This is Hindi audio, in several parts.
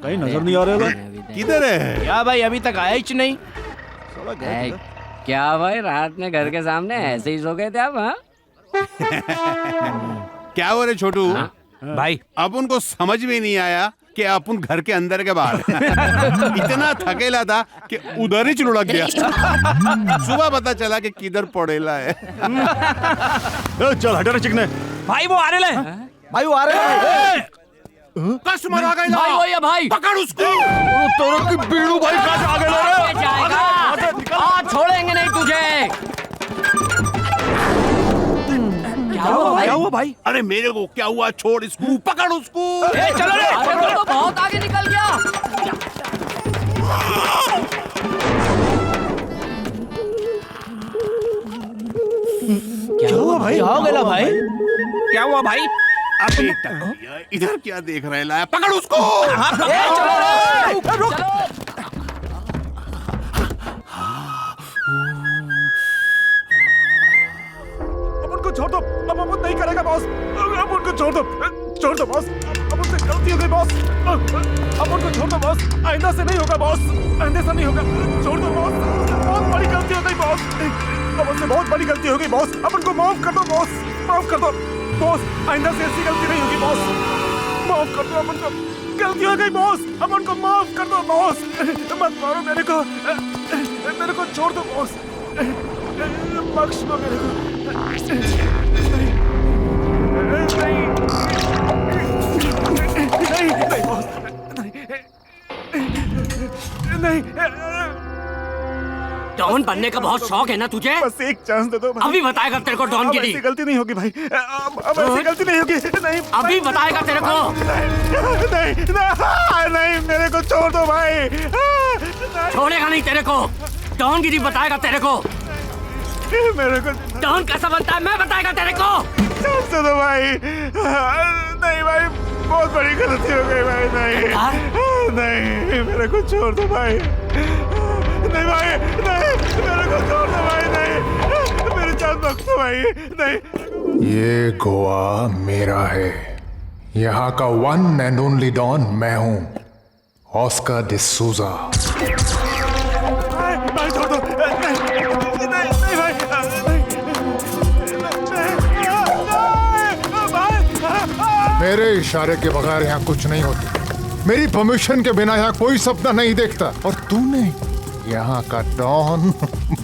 कहीं नजर नहीं आ रहा है। किधर है? क्या भाई अभी तक आया ही नहीं? क्या भाई रात में घर के सामने ऐसे ही सो गए थे आप? हाँ क्या हो रहे छोटू? भाई अब उनको समझ में नहीं आया कि अपन घर के अंदर के बाहर इतना थकेला था कि उधर ही लुढ़क गया। सुबह पता चला कि किधर पड़ेला है। चल हटा रे चिकने। भाई वो आ रहे भाई वो आ रहे हैं। कस्टमर आ गए ना। भाई वो ये भाई पकड़ उसको। तोरा की बीड़ू भाई कहाँ से आ गए रे? जाएगा आज छोड़ेंगे नहीं तुझे। क्या हुआ भाई? अरे मेरे को क्या हुआ? छोड़ इसको, पकड़ उसको। चलो रे। अरे तो बहुत आगे निकल गया। क्या हुआ भाई? क्या हो गया भाई? क्या हुआ भाई? अब एक टक इधर क्या देख रहे लाया? पकड़ उसको। चलो रुक। अपन को छोड़ दो, अब अपन नहीं करेगा बॉस। अपन को छोड़ दो बॉस। अपन से गलती हो गई बॉस। अपन को छोड़ दो बॉस, आइंदा से नहीं होगा बॉस, आइंदा से नहीं होगा। छोड़ दो बॉस, बहुत बड़ी गलती हो गई बॉस। अपन से बहुत बड़ी गलती हो गई बॉस, अपन को माफ कर दो बॉस, माफ कर दो बॉस। आइंदा से ऐसी गलती नहीं होगी बॉस, माफ कर दो अपन को। गलती हो गई बॉस, अपन को माफ कर दो बॉस। मत मारो मेरे को छोड़ दो बॉस, बख्श दो मेरे को। नहीं बॉस, नहीं। डॉन बनने का बहुत शौक है ना तुझे? बस एक चांस दे दो भाई। अभी बताएगा तेरे को डॉन गिरी। ऐसी गलती नहीं होगी भाई, अब ऐसी गलती नहीं होगी। नहीं अभी बताएगा तेरे को। नहीं मेरे को छोड़ दो भाई। छोड़ेगा नहीं तेरे को, डॉन गिरी बताएगा तेरे को। मेरे को डॉन कैसा बनता है मैं बताएगा तेरे को। चांस दे दो भाई। नहीं भाई, बहुत बड़ी गलती हो गई भाई। नहीं मेरे को छोड़ दो भाई। नहीं भाई, नहीं मेरे को छोड़ दो भाई। नहीं मेरी जान बख्श दो भाई। नहीं, ये गोवा मेरा है। यहाँ का वन एंड ओनली डॉन मैं हूँ, ऑस्कर डिसूजा। भाई छोड़ दो। नहीं भाई, मेरे इशारे के बगैर यहाँ कुछ नहीं होता। मेरी परमिशन के बिना यहाँ कोई सपना नहीं देखता। और तूने यहाँ का डॉन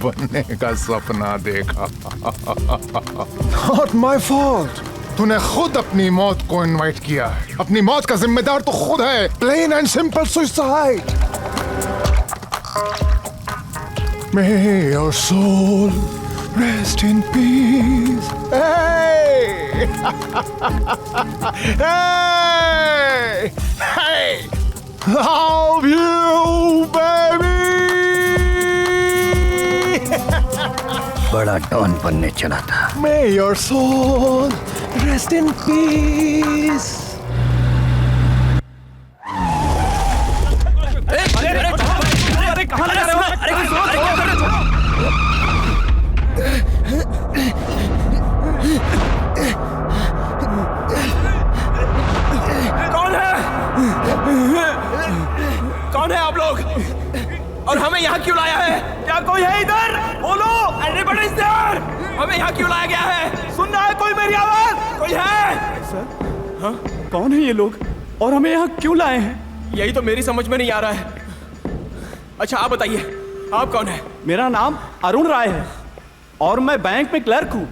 बनने का सपना देखा। Not my fault. तूने खुद अपनी मौत को इनवाइट किया है। अपनी मौत का जिम्मेदार तो खुद है। Plain and simple suicide. May your soul rest in peace. Hey! Hey! Hey! Love you, baby! बड़ा डॉन बनने चला था। May your soul rest in peace. अरे कहाँ जा रहे हो? अरे क्या कर रहे हो? कौन है आप लोग? और हमें यहाँ क्यों लाया है? क्या कोई है इधर? बोलो, एवरीबॉडी इज देयर। हमें यहाँ क्यों लाया गया है? सुन रहा है कोई मेरी आवाज? कोई है? सर, हाँ, कौन है ये लोग और हमें यहाँ क्यों लाए हैं? यही तो मेरी समझ में नहीं आ रहा है। अच्छा आप बताइए, आप कौन है? मेरा नाम अरुण राय है और मैं बैंक में क्लर्क हूँ।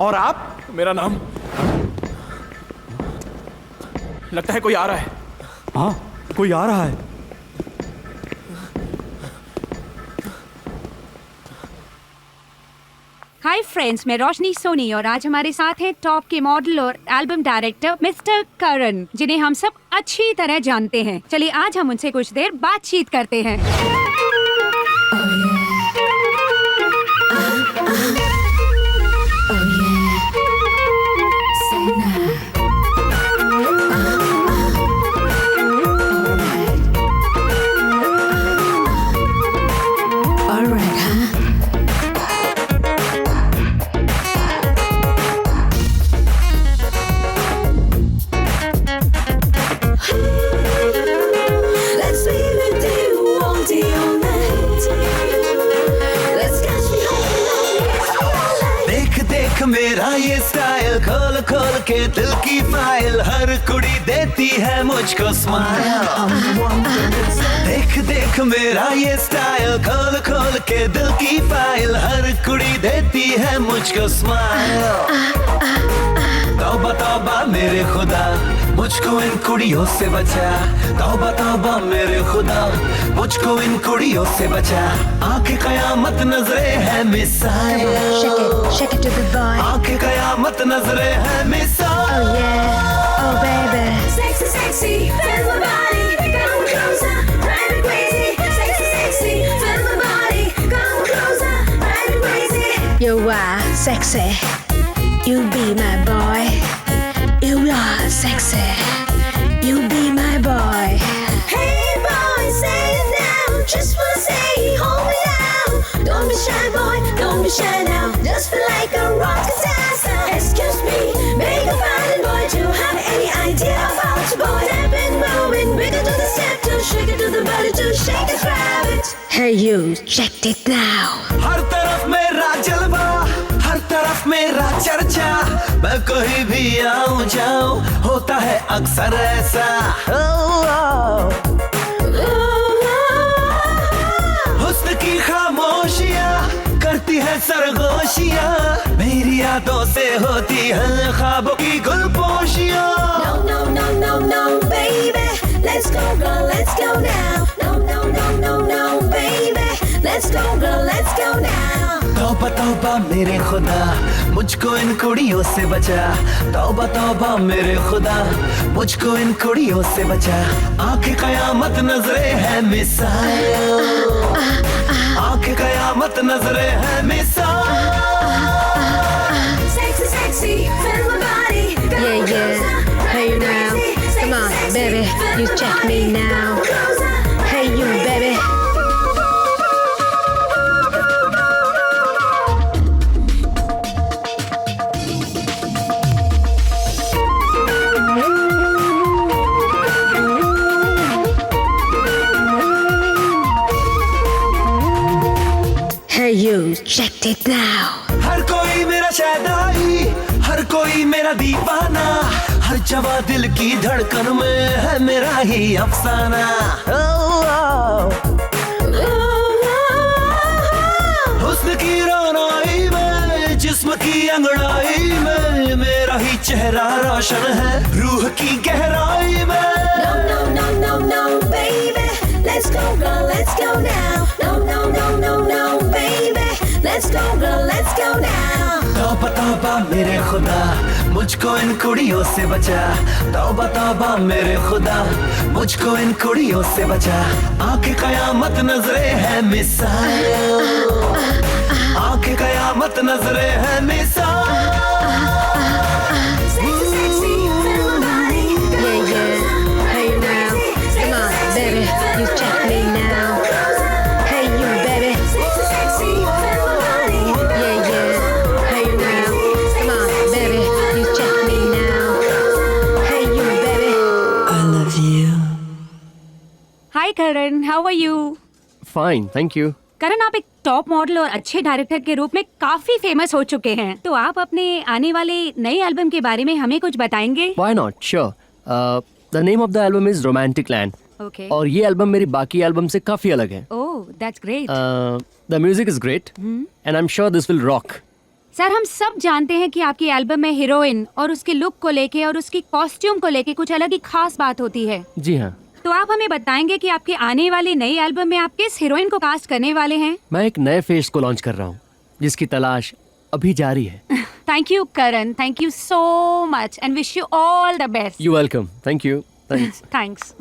और आप? मेरा नाम, लगता है कोई आ रहा है। हाँ, कोई आ रहा है। हाय फ्रेंड्स, मैं रोशनी सोनी और आज हमारे साथ हैं टॉप के मॉडल और एल्बम डायरेक्टर मिस्टर करण, जिन्हें हम सब अच्छी तरह जानते हैं। चलिए आज हम उनसे कुछ देर बातचीत करते हैं। देख मेरा ये स्टाइल, खोल खोल के दिल की फाइल, हर कुड़ी देती है मुझको स्माइल। देख देख मेरा ये स्टाइल, खोल खोल के दिल की फाइल, हर कुड़ी देती है मुझको स्माइल। तौबा तौबा मेरे खुदा, मुझको इन कुड़ियों से बचा। तौबा तौबा मेरे खुदा, मुझको इन कुड़ियों से बचा। आंखें कयामत नजरे है missile, Shake it to the vibe. आंखें कयामत नजरे है missile. Oh yeah, oh baby. Sexy, sexy, feel my body, come closer, drive me crazy. Sexy, sexy, feel my body, come closer, drive me crazy. You are sexy. You be my boy. You are sexy. You be my boy. Hey boy, say it now, just wanna say, hold me now. Don't be shy boy, don't be shy now, just feel like a rock star. Excuse me, make a fine boy, do you have any idea about your boy? Step and moving, wiggle to the step, to shake it to the body, to shake it, grab it. Hey you, check it now. हर तरफ मेरा जलवा, हर तरफ मेरा चर्चा, मैं कहीं भी आऊं जाऊं होता है अक्सर ऐसा। हुस्न की खामोशियां करती है सरगोशियां, मेरी यादों से होती है ख्वाबों की गुलपोशियां। No, no, no, no, no, baby, let's go girl, let's go now. No, no, no, no, no, baby, let's go girl, let's go now. तौबा तौबा मेरे खुदा, मुझको इन कुड़ियों से बचा। तौबा तौबा मेरे खुदा, मुझको इन कुड़ियों से बचा। आंखें कयामत नजरे है मिसाइल, आंखें कयामत नजरे है missile. Sexy, sexy, feel my body, come Yeah, yeah. closer, Hey you now. Come on, baby. You check me now. Hey you, baby. Hey you, check it now. हर कोई मेरा शहनाई, हर कोई मेरा दीवाना, हर जवा दिल की धड़कन में है मेरा ही अफसाना। हुस्न की रोनाई में, जिस्म की अंगड़ाई में, मेरा ही चेहरा रोशन है रूह की गहराई में। No, no, no, no, no, baby, let's go girl, let's go now. No, no, no, no, no, baby, let's go girl, let's go now. तौबा तौबा मेरे खुदा, मुझको इन कुड़ियों से बचा। तौबा तौबा मेरे खुदा, मुझको इन कुड़ियों से बचा। आंखें कयामत नजरे है मिसाइल, आंखें कयामत नजरे है missile. Sexy, sexy, feel my body, Yeah, yeah. Hey you now. Come on, baby. You check me now. Hey you, baby. sexy, sexy, feel my body. Yeah, yeah. Hey you now. Come on, baby. You check me now. Hey you, baby. I love you. Hi Karan, how are you? Fine, thank you. करण, आप एक टॉप मॉडल और अच्छे डायरेक्टर के रूप में काफी फेमस हो चुके हैं, तो आप अपने आने वाले नए एल्बम के बारे में हमें कुछ बताएंगे? Why not? Sure. The name of the album is Romantic Land. Okay. और ये एल्बम मेरी बाकी एल्बम से काफी अलग है। Oh, that's great. The music is great, and I'm sure this will rock. Sir, हम सब जानते हैं कि आपकी एल्बम में हीरोइन और उसके लुक को लेके और उसकी कॉस्ट्यूम को लेके कुछ अलग ही खास बात होती है, जी हाँ। तो आप हमें बताएंगे कि आपके आने वाले नए एल्बम में आप किस हीरोइन को कास्ट करने वाले हैं? मैं एक नए फेस को लॉन्च कर रहा हूँ, जिसकी तलाश अभी जारी है। Thank you Karan, thank you so much and wish you all the best. You welcome. Thank you. Thanks. Thanks.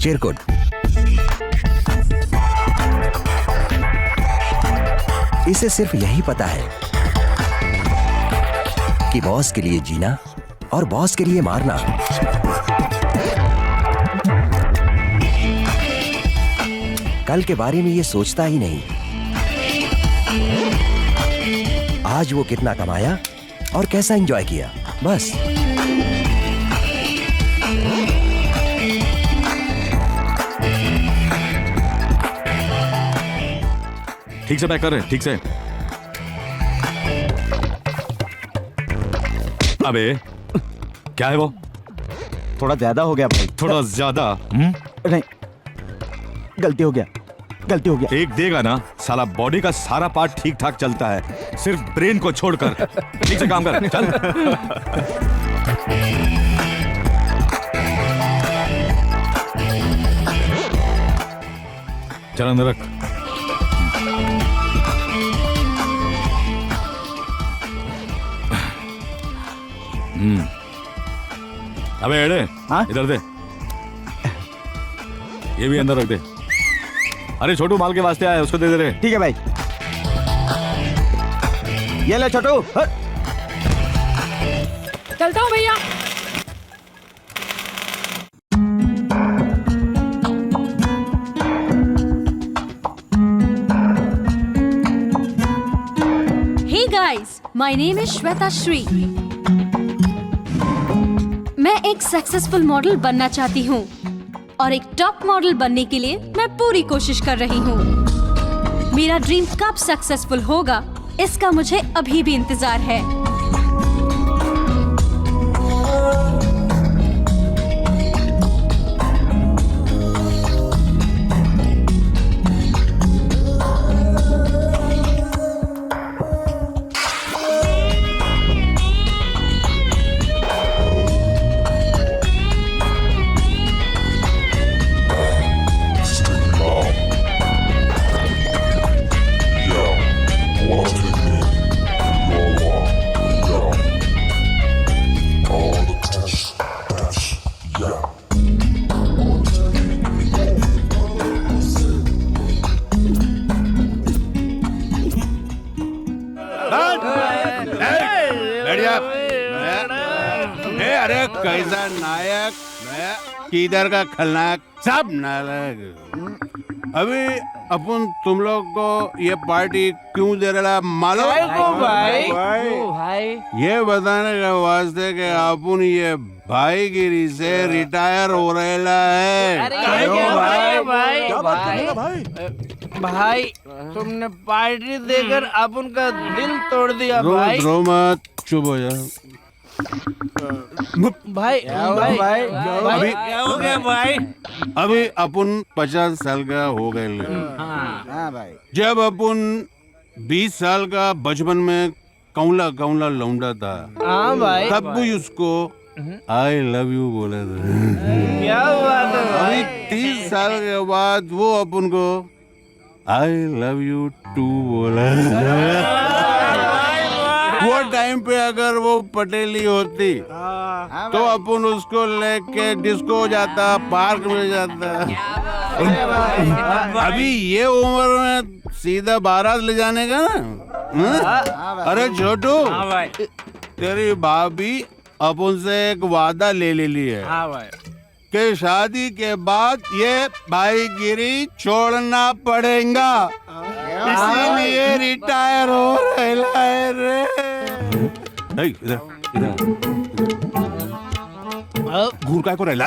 चिरकुट। इसे सिर्फ यही पता है कि बॉस के लिए जीना और बॉस के लिए मारना। कल के बारे में ये सोचता ही नहीं। आज वो कितना कमाया और कैसा एंजॉय किया, बस। ठीक से पैक कर रहे, ठीक से। अबे क्या है वो? थोड़ा ज्यादा हो गया भाई। थोड़ा ज्यादा? नहीं, गलती हो गया। एक देगा ना, साला बॉडी का सारा पार्ट ठीक ठाक चलता है, सिर्फ ब्रेन को छोड़कर। ठीक से काम कर, चल। चल अंदर रख। अबे एड़े, इधर दे। ये भी अंदर रख दे। अरे छोटू माल के वास्ते आया, उसको दे दे रे। ठीक है भाई, ये ले छोटू। चलता हूँ भैया। Hey guys, my name is Shweta Shri. मैं एक सक्सेसफुल मॉडल बनना चाहती हूँ और एक टॉप मॉडल बनने के लिए मैं पूरी कोशिश कर रही हूँ। मेरा ड्रीम कब सक्सेसफुल होगा, इसका मुझे अभी भी इंतजार है। अरे कैसा नायक, किधर का खलनायक, सब नायक। अभी अपन तुम लोग को ये पार्टी क्यों दे रहा मालूम? भाई ये बताने के वास्ते कि अपन ये भाईगिरी से रिटायर हो रहेला है। भाई तुमने पार्टी देकर अपन का दिल तोड़ दिया भाई। रो मत, चुप हो जा। भाई अभी क्या हो गया भाई? अभी अपन 50 साल का हो गए। भाई जब अपन 20 साल का बचपन में कौला कौला लौंडा था, भाई तब भी उसको आई लव यू बोले थे। क्या बात है अभी 30 साल के बाद वो अपन को आई लव यू टू बोला। वो टाइम पे अगर वो पटेली होती तो अपन उसको लेके डिस्को जाता, पार्क में जाता। अभी ये उम्र में सीधा बारात ले जाने का ना। अरे छोटू, तेरी भाभी अपन से एक वादा ले ली है कि शादी के बाद ये भाईगिरी छोड़ना पड़ेगा, इसीलिए रिटायर हो रहा है रे। इधर घूर का को रहला।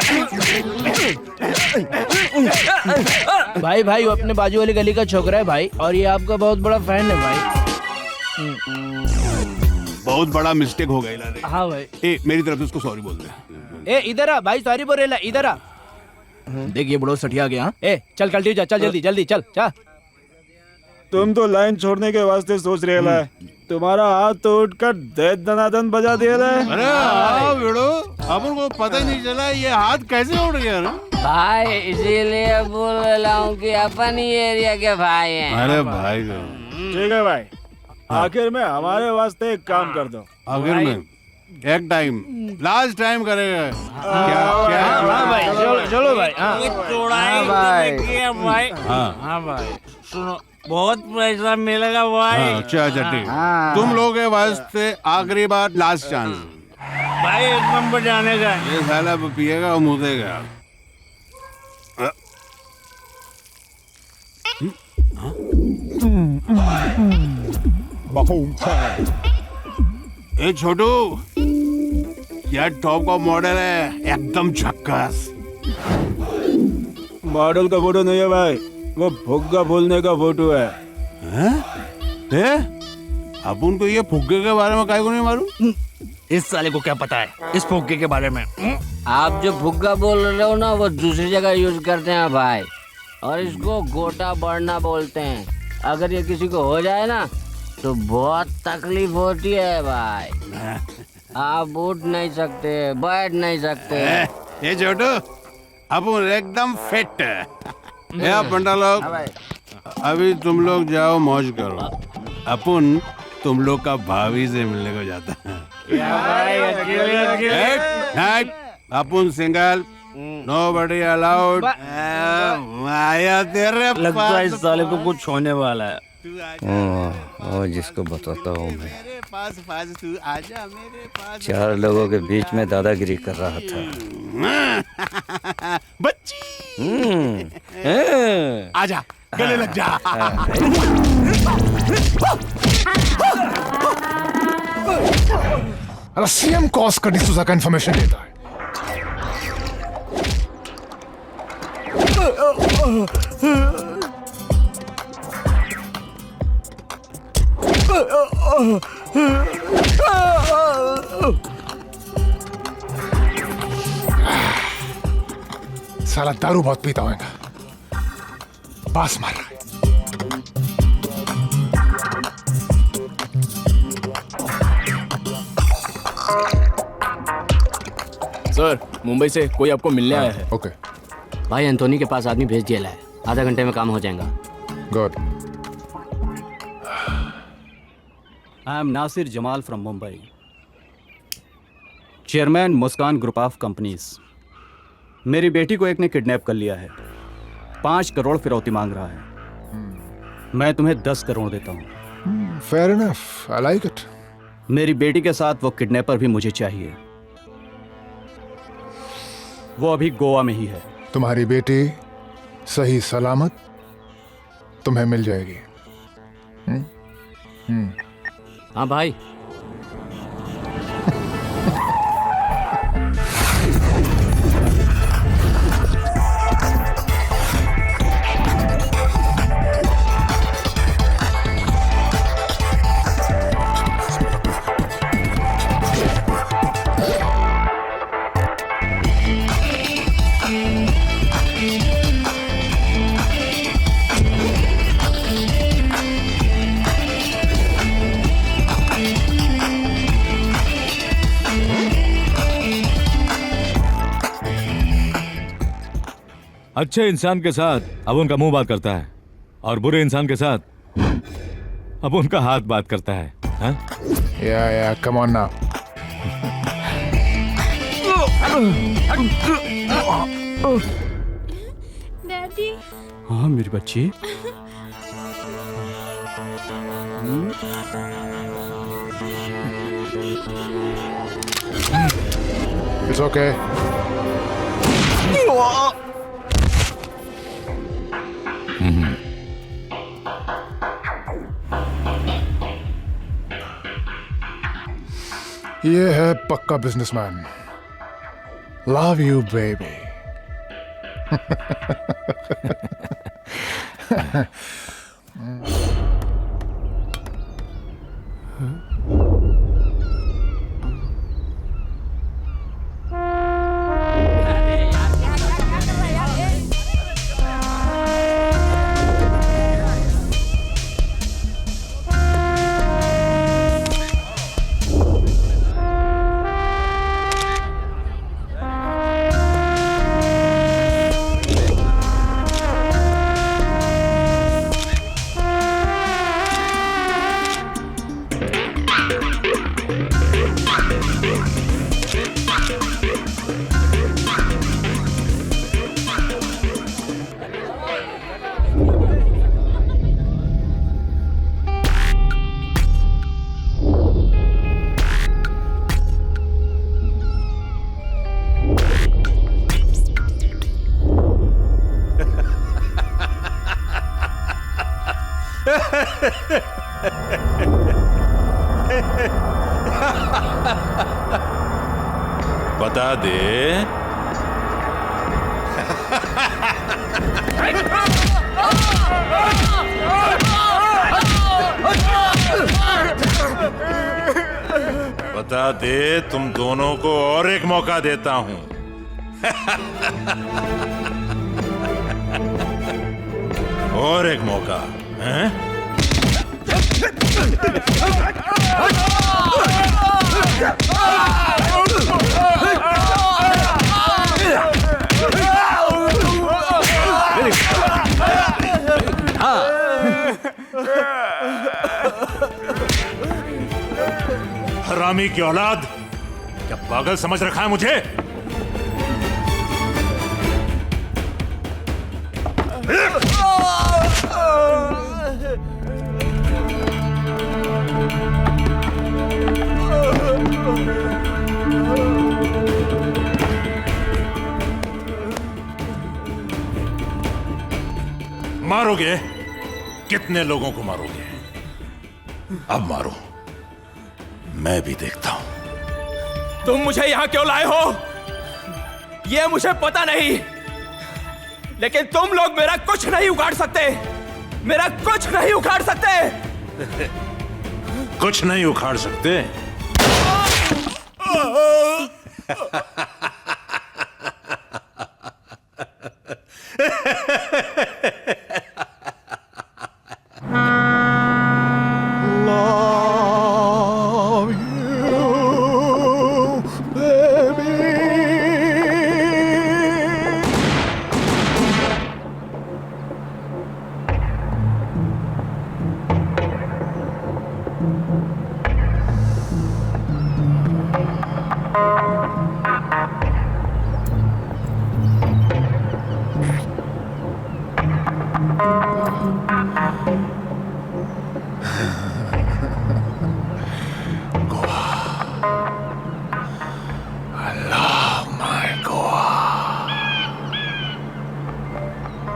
भाई वो अपने बाजू वाली गली का छोकरा है भाई, और ये आपका बहुत बड़ा फैन है भाई। बहुत बड़ा मिस्टेक हो गया। हाँ भाई, मेरी तरफ से उसको सॉरी बोल दे। इधर आ भाई, सॉरी बोल रहा, इधर आ। देखिए बड़ो सटिया गया। चल कल्टी जा, चल जल्दी जल्दी चल जा। तुम तो लाइन छोड़ने के वास्ते सोच रहे है, तुम्हारा हाथ तो उठकर दे दनादन बजा दिया है। अरे हाँ बेड़ो, अपन को पता ही नहीं चला ये हाथ कैसे उड़ गया ना भाई, इसीलिए बोल रहा हूँ कि अपन ही एरिया के भाई हैं। अरे भाई ठीक है भाई, आखिर में हमारे वास्ते एक काम कर दो। आखिर में एक टाइम, लास्ट टाइम करेगा क्या? हाँ भाई, चलो भाई। भाई हाँ चौड़ाई देखी है भाई। हाँ हाँ भाई सुनो, बहुत पैसा मिलेगा भाई। अच्छा ठीक। तुम लोग के वास्ते आखिरी बार, लास्ट चांस। भाई एक नंबर जाने का। ये साला पिएगा और मुदेगा। ए छोटू, क्या टॉप का मॉडल है, एकदम झक्कास। मॉडल का फोटो नहीं है भाई, वो फुग्गा बोलने का फोटो है। अपन को ये फुग्गे के बारे में काहे को नहीं मालूम? इस साले को क्या पता है इस फुग्गे के बारे में? आप जो फुग्गा बोल रहे हो ना, वो दूसरी जगह यूज करते हैं भाई, और इसको गोटा बढ़ना बोलते हैं। अगर ये किसी को हो जाए ना तो बहुत तकलीफ होती है भाई। आप उठ नहीं सकते, बैठ नहीं सकते। ये छोटू, अपन एकदम फिट है। ये पंडा लोग, अभी तुम लोग जाओ मौज करो। अपन तुम लोग का भाभी से मिलने को जाता है। अपन सिंगल, नोबडी अलाउड। माया तेरे लगता है इस साले को कुछ होने वाला है। और जिसको बताता हूँ मैं, मेरे पास तू आजा मेरे पास। 4 लोगों के बीच में दादागिरी कर रहा था। बच्ची आजा, गले लग जा। अरे सीएम कॉस का डिसूजा का इंफॉर्मेशन देता है। साला दारू बहुत पीता होगा, बास मार रहा है। सर, मुंबई से कोई आपको मिलने आया है। ओके भाई एंथोनी के पास आदमी भेज दिया है, आधा घंटे में काम हो जाएगा। Good. I am Nasir Jamal from Mumbai, chairman Muskan group of companies. मेरी बेटी को एक ने किडनैप कर लिया है, 5 करोड़ फिरौती मांग रहा है। मैं तुम्हें 10 करोड़ देता हूँ। Fair enough, I like it. मेरी बेटी के साथ वो किडनैपर भी मुझे चाहिए। वो अभी गोवा में ही है। तुम्हारी बेटी सही सलामत तुम्हें मिल जाएगी। हाँ भाई। अच्छे इंसान के साथ अब उनका मुंह बात करता है, और बुरे इंसान के साथ अब उनका हाथ बात करता है। हाँ? या कम ऑन नाउ। डैडी। हाँ मेरी बच्ची। It's okay. ये है पक्का बिजनेसमैन। Love you baby. बता दे। बता दे, तुम दोनों को और एक मौका देता हूं। और एक मौका, हैं? हरामी की औलाद, क्या पागल समझ रखा है मुझे? मारोगे? कितने लोगों को मारोगे? अब मारो, मैं भी देखता हूं। तुम मुझे यहां क्यों लाए हो ये मुझे पता नहीं, लेकिन तुम लोग मेरा कुछ नहीं उखाड़ सकते, मेरा कुछ नहीं उखाड़ सकते। कुछ नहीं उखाड़ सकते?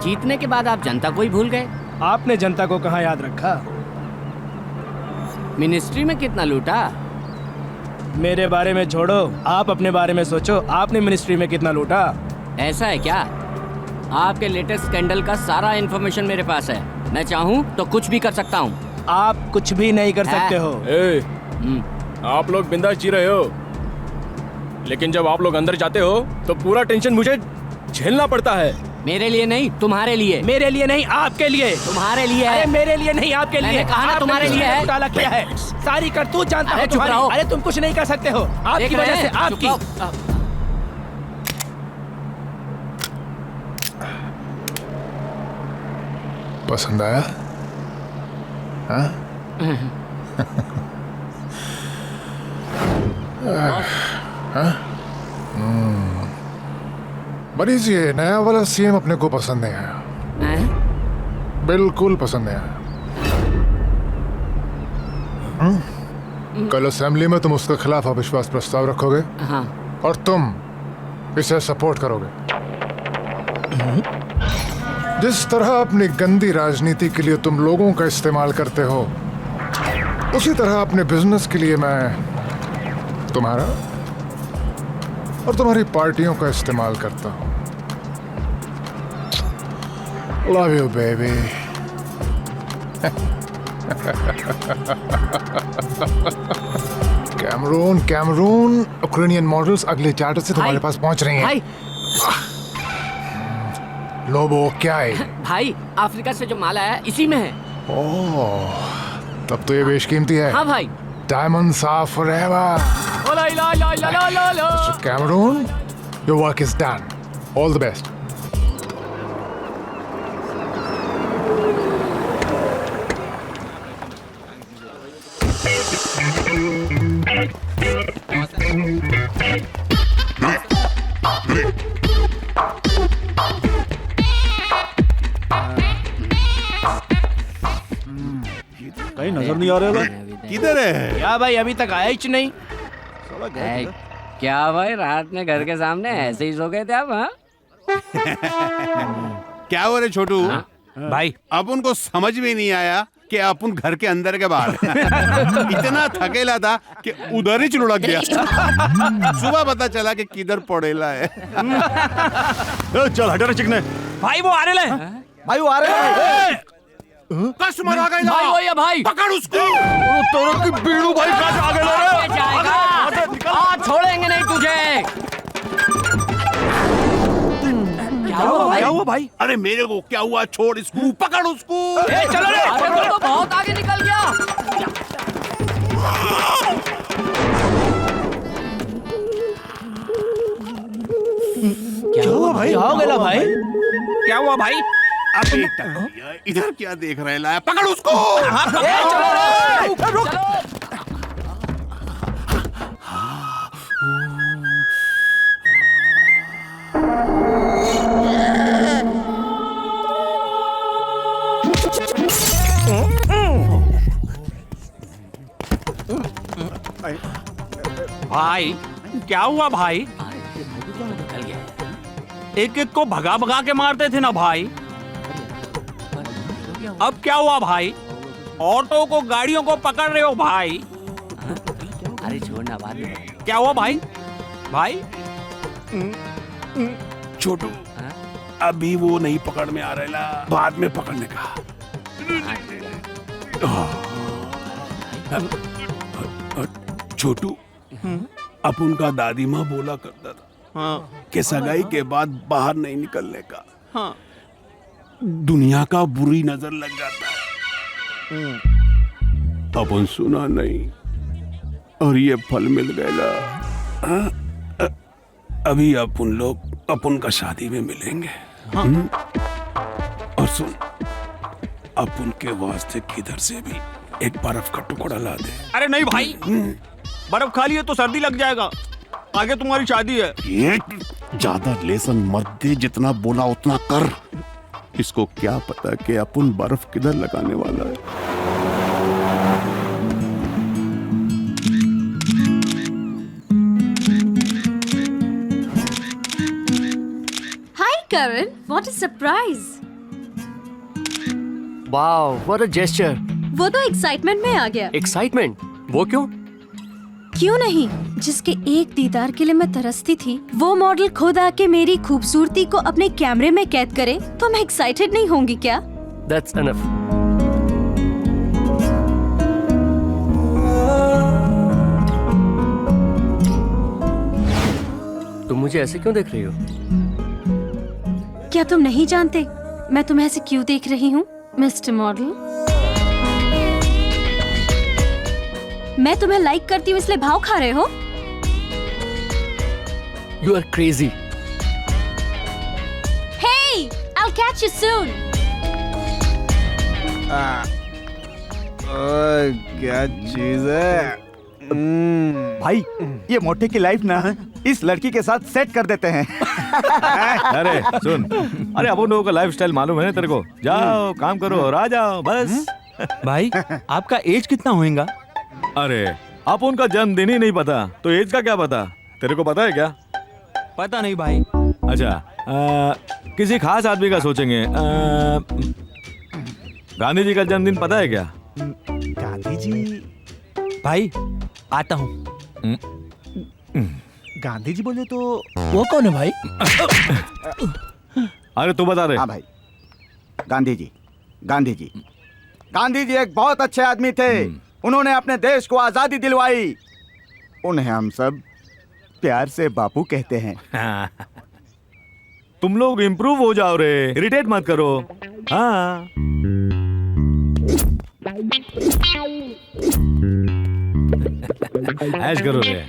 जीतने के बाद आप जनता को ही भूल गए। आपने जनता को कहाँ याद रखा? मिनिस्ट्री में कितना लूटा? मेरे बारे में छोड़ो, आप अपने बारे में सोचो, आपने मिनिस्ट्री में कितना लूटा? ऐसा है क्या? आपके लेटेस्ट स्कैंडल का सारा इन्फॉर्मेशन मेरे पास है, मैं चाहूँ तो कुछ भी कर सकता हूँ। आप कुछ भी नहीं कर सकते हो। आप लोग बिंदास जी रहे हो, लेकिन जब आप लोग अंदर जाते हो तो पूरा टेंशन मुझे झेलना पड़ता है। मेरे लिए नहीं, तुम्हारे लिए। मेरे लिए नहीं, आपके लिए। तुम्हारे लिए है। अरे मेरे लिए नहीं, आपके लिए। मैंने कहा ना तुम्हारे लिए है। घोटाला किया है, सारी करतूत जानता हूं तुम्हारी। अरे तुम कुछ नहीं कर सकते हो, आपकी वजह से। आपकी पसंद आया? हाँ? हाँ? मरीज, ये नया वाला सीएम अपने को पसंद नहीं आया। बिल्कुल पसंद नहीं आया। कल असेंबली में तुम उसके खिलाफ अविश्वास प्रस्ताव रखोगे। हाँ। और तुम इसे सपोर्ट करोगे। जिस तरह अपनी गंदी राजनीति के लिए तुम लोगों का इस्तेमाल करते हो, उसी तरह अपने बिजनेस के लिए मैं तुम्हारा और तुम्हारी पार्टियों का इस्तेमाल करता हूं। Love you baby. Cameroon Ukrainian models अगले चार्टर से तुम्हारे पास पहुंच रही हैं। लोबो, क्या है? भाई, अफ्रीका से जो माल आया इसी में है। ओह, तब तो ये बेशकीमती है। हाँ भाई। Diamonds are forever. Mr. Cameron, your work is done. All the best. कहीं नजर नहीं आ रहा है। किधर है? क्या भाई, अभी तक आया ही नहीं। क्या भाई, रात में घर के सामने ऐसे ही सो गए थे आप? हाँ? क्या हो रहे छोटू? भाई, अब उनको समझ में नहीं आया कि अपन घर के अंदर के बाहर इतना थकेला था कि उधर ही लुढ़क गया। सुबह पता चला कि किधर पड़ेला है। चल हटा रे चिकने। भाई वो आ रहे ले। भाई वो आ रहे हैं। कस्टमर आ गए ना। भाई वो ये भाई पकड़ उसको। तोरो की बीड़ू भाई कहाँ आ गए रे? आज छोड़ेंगे नहीं तुझे। क्या हुआ भाई? अरे मेरे को क्या हुआ? छोड़ इसको, पकड़ उसको। चलो रे। अरे तो बहुत आगे निकल गया। क्या हुआ भाई? क्या हो गया भाई? क्या हुआ भाई? अब एक टकरिया, इधर क्या देख रहे लाया? पकड़ उसको। रुक। भाई क्या हुआ भाई? एक एक को भगा भगा के मारते थे ना भाई, अब क्या हुआ भाई? ऑटो को गाड़ियों को पकड़ रहे हो भाई? अरे छोड़ना बाद में। क्या हुआ भाई? भाई छोटू अभी वो नहीं पकड़ में आ रहा, बाद में पकड़ने का। छोटू अपन का दादी माँ बोला करता था कि सगाई के बाद बाहर नहीं निकलने का। हाँ। दुनिया का बुरी नजर लग जाता है। अपन सुना नहीं और ये फल मिल गया। अभी अपन लोग अपन का शादी में मिलेंगे। और सुन, अपन के वास्ते किधर से भी एक बर्फ का टुकड़ा ला दे। अरे नहीं भाई, बर्फ खा लिए तो सर्दी लग जाएगा, आगे तुम्हारी शादी है। ये ज्यादा लेसन मत दे, जितना बोला उतना कर। इसको क्या पता कि अपन बर्फ किधर लगाने वाला है। Hi Karan, what a surprise. Wow, what a gesture. वो तो एक्साइटमेंट में आ गया। एक्साइटमेंट? वो क्यों? क्यों नहीं, जिसके एक दीदार के लिए मैं तरसती थी, वो मॉडल खुद आके मेरी खूबसूरती को अपने कैमरे में कैद करे तो मैं एक्साइटेड नहीं होंगी क्या? That's enough. तुम मुझे ऐसे क्यों देख रही हो? क्या तुम नहीं जानते मैं तुम्हें ऐसे क्यों देख रही हूँ मिस्टर मॉडल? मैं तुम्हें लाइक करती हूँ इसलिए भाव खा रहे हो? You are crazy. Hey, I'll catch you soon. क्या चीज है? भाई ये मोटे की लाइफ ना इस लड़की के साथ सेट कर देते हैं। अरे सुन, अरे अपन लोगों का लाइफस्टाइल मालूम है ना तेरे को। जाओ काम करो और आ जाओ बस। भाई आपका एज कितना होएगा? अरे आप उनका जन्मदिन ही नहीं पता तो एज का क्या पता? तेरे को पता है क्या? पता नहीं भाई। अच्छा किसी खास आदमी का सोचेंगे। गांधी जी का जन्मदिन पता है क्या? गांधी जी? भाई आता हूँ। गांधी जी बोले तो वो कौन है भाई? अरे तू बता रहे। हाँ भाई, गांधी जी। गांधी जी, गांधी जी एक बहुत अच्छे आदमी थे। उन्होंने अपने देश को आजादी दिलवाई। उन्हें हम सब प्यार से बापू कहते हैं। तुम लोग इम्प्रूव हो जाओ रे, इरिटेट मत करो। हाँ ऐश करो रे।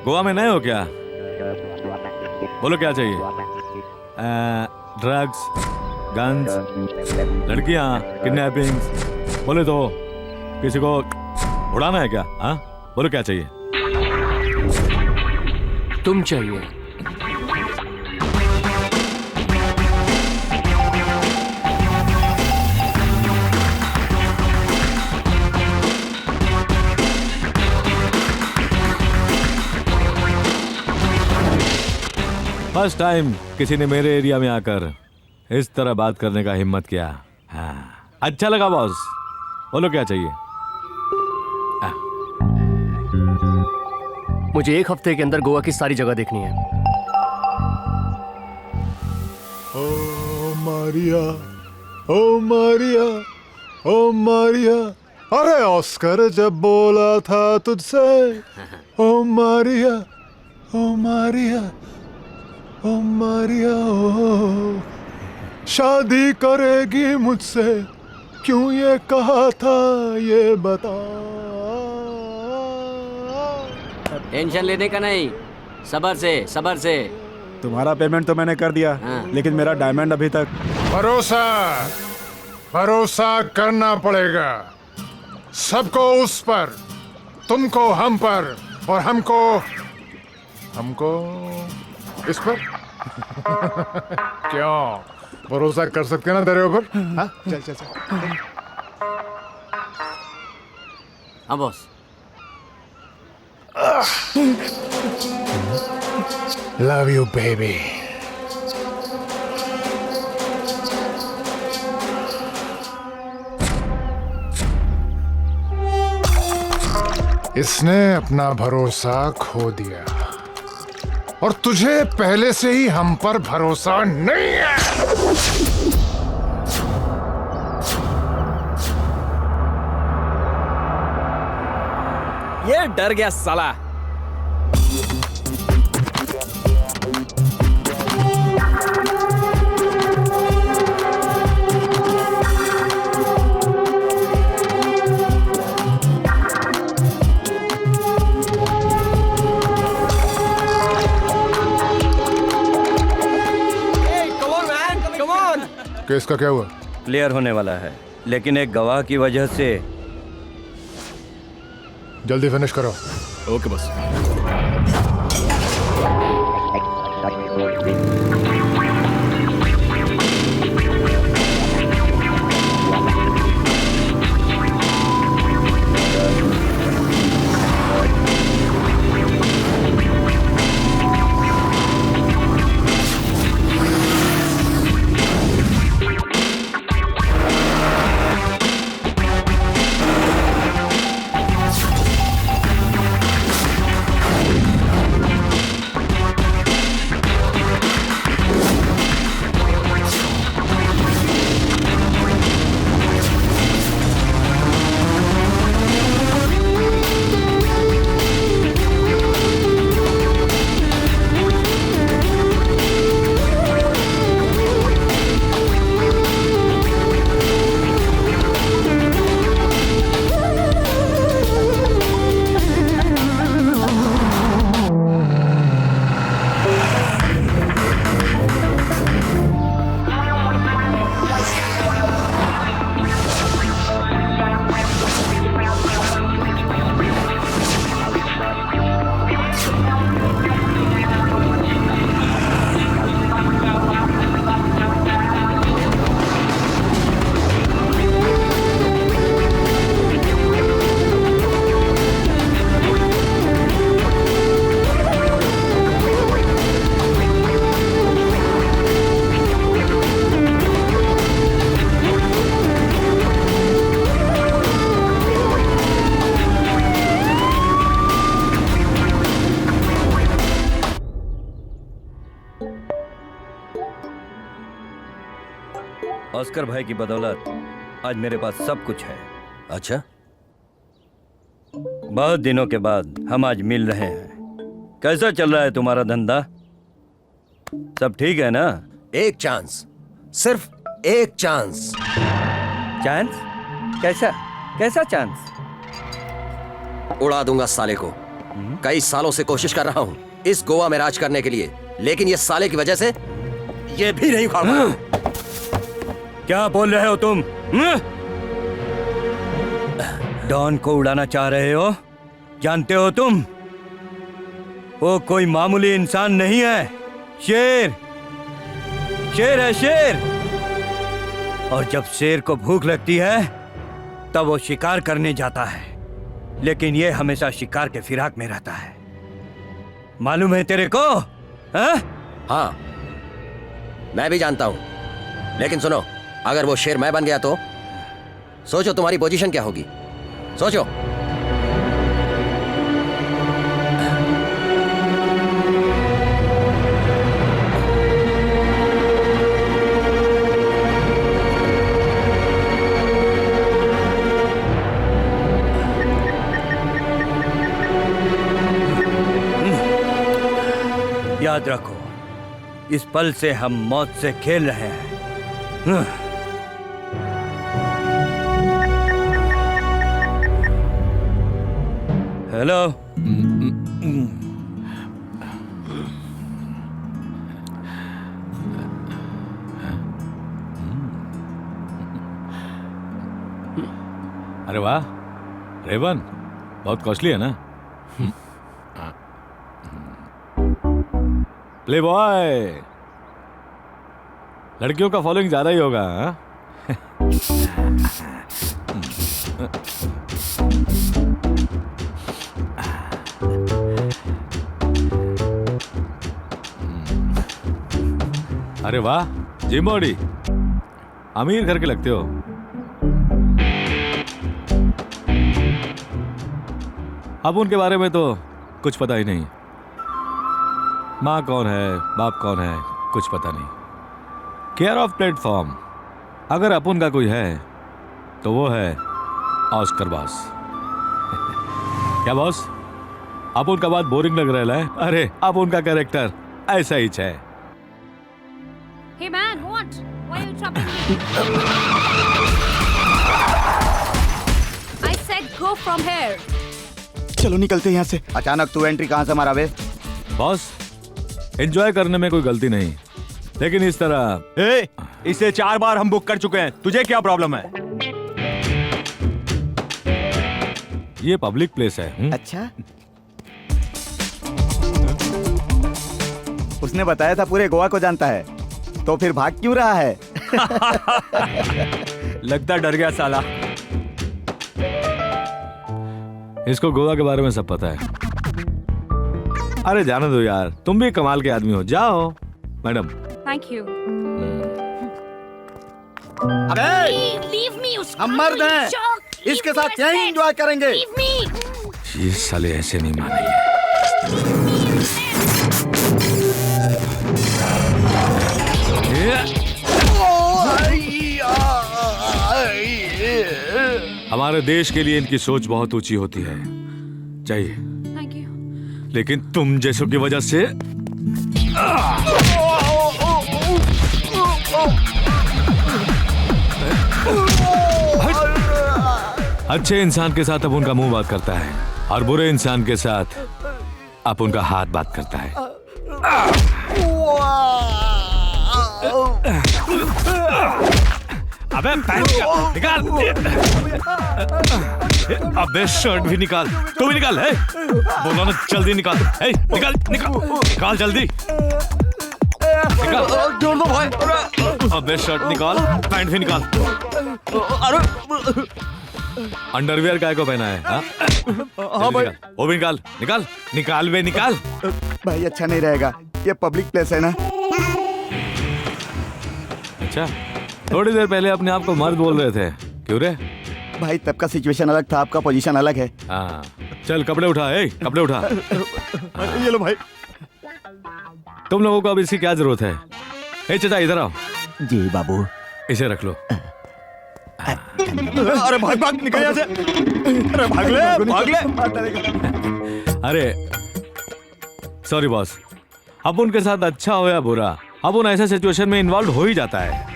गोवा में नए हो क्या? बोलो क्या चाहिए? ड्रग्स, गन्स, लड़कियां, किडनैपिंग? बोले तो किसी को उड़ाना है क्या? हाँ बोलो क्या चाहिए? तुम चाहिए। फर्स्ट टाइम किसी ने मेरे एरिया में आकर इस तरह बात करने का हिम्मत किया। हाँ, अच्छा लगा बॉस। बोलो क्या चाहिए? मुझे 1 हफ्ते के अंदर गोवा की सारी जगह देखनी है। ओ मारिया, ओ मारिया, ओ मारिया, अरे ऑस्कर जब बोला था तुझसे, ओ मारिया, ओ मारिया, ओ मारिया, ओ शादी करेगी मुझसे, क्यों ये कहा था ये बता। टेंशन लेने का नहीं, सबर से, सबर से। तुम्हारा पेमेंट तो मैंने कर दिया, लेकिन मेरा डायमंड अभी तक। भरोसा, भरोसा करना पड़ेगा। सबको उस पर, तुमको हम पर, और हमको इस पर। क्यों भरोसा कर सकते ना तेरे ऊपर? हाँ, चल चल चल। हाँ बॉस। Love you, baby. इसने अपना भरोसा खो दिया, और तुझे पहले से ही हम पर भरोसा नहीं है। ये डर गया साला। केस का क्या हुआ? क्लियर होने वाला है, लेकिन एक गवाह की वजह से। जल्दी फिनिश करो। ओके बस। ऑस्कर भाई की बदौलत आज मेरे पास सब कुछ है। अच्छा, बहुत दिनों के बाद हम आज मिल रहे हैं। कैसा चल रहा है तुम्हारा धंधा? सब ठीक है ना? एक चांस, सिर्फ एक चांस। चांस? कैसा कैसा चांस? उड़ा दूंगा साले को। कई सालों से कोशिश कर रहा हूं इस गोवा में राज करने के लिए, लेकिन ये साले की वजह से ये भी नहीं उखाड़ पाया। क्या बोल रहे हो तुम? डॉन को उड़ाना चाह रहे हो? जानते हो तुम, वो कोई मामूली इंसान नहीं है। शेर, शेर है शेर। और जब शेर को भूख लगती है तब वो शिकार करने जाता है, लेकिन ये हमेशा शिकार के फिराक में रहता है। मालूम है तेरे को? हाँ, मैं भी जानता हूं, लेकिन सुनो, अगर वो शेर मैं बन गया तो सोचो तुम्हारी पोजीशन क्या होगी, सोचो। याद रखो, इस पल से हम मौत से खेल रहे हैं। हेलो। अरे वाह रेवन, बहुत कॉस्टली है ना। प्ले बॉय, लड़कियों का फॉलोइंग ज्यादा ही होगा। हाँ? अरे वाह जिम बॉडी, अमीर घर के लगते हो। अब उनके बारे में तो कुछ पता ही नहीं। माँ कौन है, बाप कौन है, कुछ पता नहीं। केयर ऑफ प्लेटफॉर्म, अगर अपुन का कोई है तो वो है ऑस्कर बॉस। क्या बॉस, अपुन का बात बोरिंग लग रहा है? अरे अपुन का कैरेक्टर ऐसा ही है। Hey man, what? Why are you trapping me? I said go from here. चलो निकलते यहाँ से। अचानक तू एंट्री कहाँ से मारा बे? बॉस, एंजॉय करने में कोई गलती नहीं, लेकिन इस तरह इसे 4 बार हम बुक कर चुके हैं, तुझे क्या प्रॉब्लम है? ये पब्लिक प्लेस है। अच्छा, उसने बताया था पूरे गोवा को जानता है, तो फिर भाग क्यों रहा है? लगता डर गया साला। इसको गोवा के बारे में सब पता है। अरे जाने दो यार, तुम भी कमाल के आदमी हो। जाओ मैडम। Thank you. अबे Leave me, हम मर्द हैं, इसके साथ यहीं एंजॉय करेंगे। Leave me. ये साले ऐसे नहीं मानेंगे। हमारे देश के लिए इनकी सोच बहुत ऊंची होती है, चाहिए। Thank you. लेकिन तुम जैसों की वजह से अच्छे इंसान के साथ अब उनका मुंह बात करता है और बुरे इंसान के साथ अब उनका हाथ बात करता है। अबे पैंट निकाल, अबे शर्ट भी निकाल, तू भी निकाल। है बोलो ना, जल्दी निकाल। है निकाल निकाल निकाल जल्दी निकाल। जोड़ दो भाई। अबे शर्ट निकाल, पैंट भी निकाल। अरे अंडरवियर काय को पहना है? हाँ भाई, वो भी निकाल निकाल निकाल बे निकाल। भाई अच्छा नहीं रहेगा, ये पब्लिक प्लेस है ना। अच्छा, थोड़ी देर पहले अपने आप को मर्द बोल रहे थे, क्यों रे? भाई तब का सिचुएशन अलग था, आपका पोजीशन अलग है। हाँ चल कपड़े उठा, कपड़े उठा। ये लो भाई। तुम लोगों को अब इसकी क्या जरूरत है? चाचा इधर आओ। जी बाबू। इसे रख लो। अरे भाग भाग निकल यहाँ से। अरे भाग ले, भाग ले। अरे सॉरी बॉस, अब उनके साथ अच्छा हो या बुरा, अब उन ऐसे सिचुएशन में इन्वॉल्व हो ही जाता है।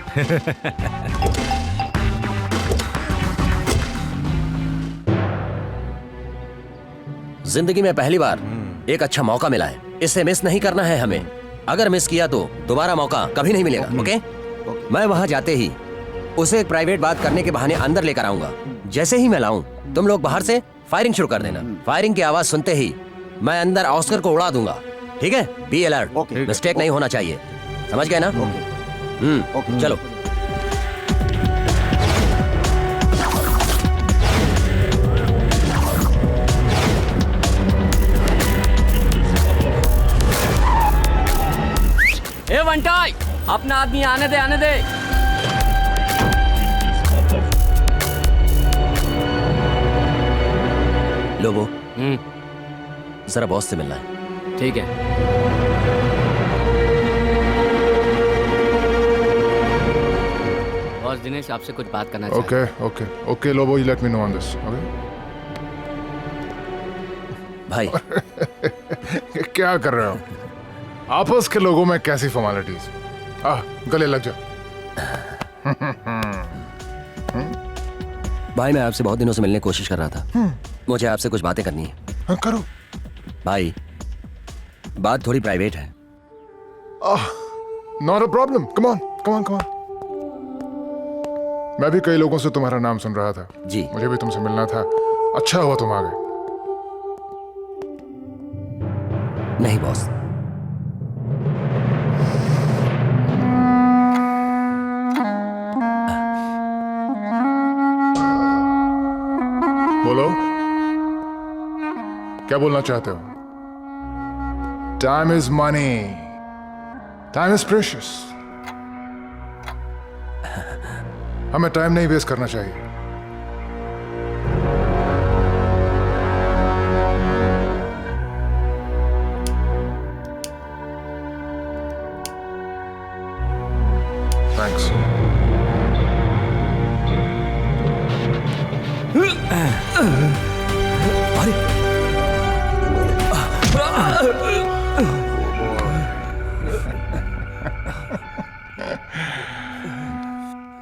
जिंदगी में पहली बार एक अच्छा मौका मिला है, इसे मिस नहीं करना है हमें। अगर मिस किया तो दोबारा मौका कभी नहीं मिलेगा। ओके? मैं वहां जाते ही उसे एक प्राइवेट बात करने के बहाने अंदर लेकर आऊंगा। जैसे ही मैं लाऊं, तुम लोग बाहर से फायरिंग शुरू कर देना। फायरिंग की आवाज सुनते ही मैं अंदर ऑस्कर को उड़ा दूंगा। ठीक है? बी अलर्ट, मिस्टेक नहीं होना चाहिए। समझ गए ना? चलो। ए वंटाई, अपना आदमी आने दे, आने दे। लोबो, जरा बॉस से मिलना है। ठीक है। बॉस दिनेश आपसे कुछ बात करना चाहता Okay, okay, okay, Lobo, you let me know on this. Okay? भाई क्या कर रहे हो? आपस के लोगों में कैसी फॉर्मेलिटीज? गले लग जा। भाई मैं आपसे बहुत दिनों से मिलने की कोशिश कर रहा था। मुझे आपसे कुछ बातें करनी है। हाँ, करो। भाई बात थोड़ी प्राइवेट है। Not a problem. Come on, come on, come on. मैं भी कई लोगों से तुम्हारा नाम सुन रहा था। जी। मुझे भी तुमसे मिलना था। अच्छा हुआ तुम आ गए। नहीं बॉस, बोलो, क्या बोलना चाहते हो? Time is money, time is precious. हमें टाइम नहीं वेस्ट करना चाहिए। थैंक्स।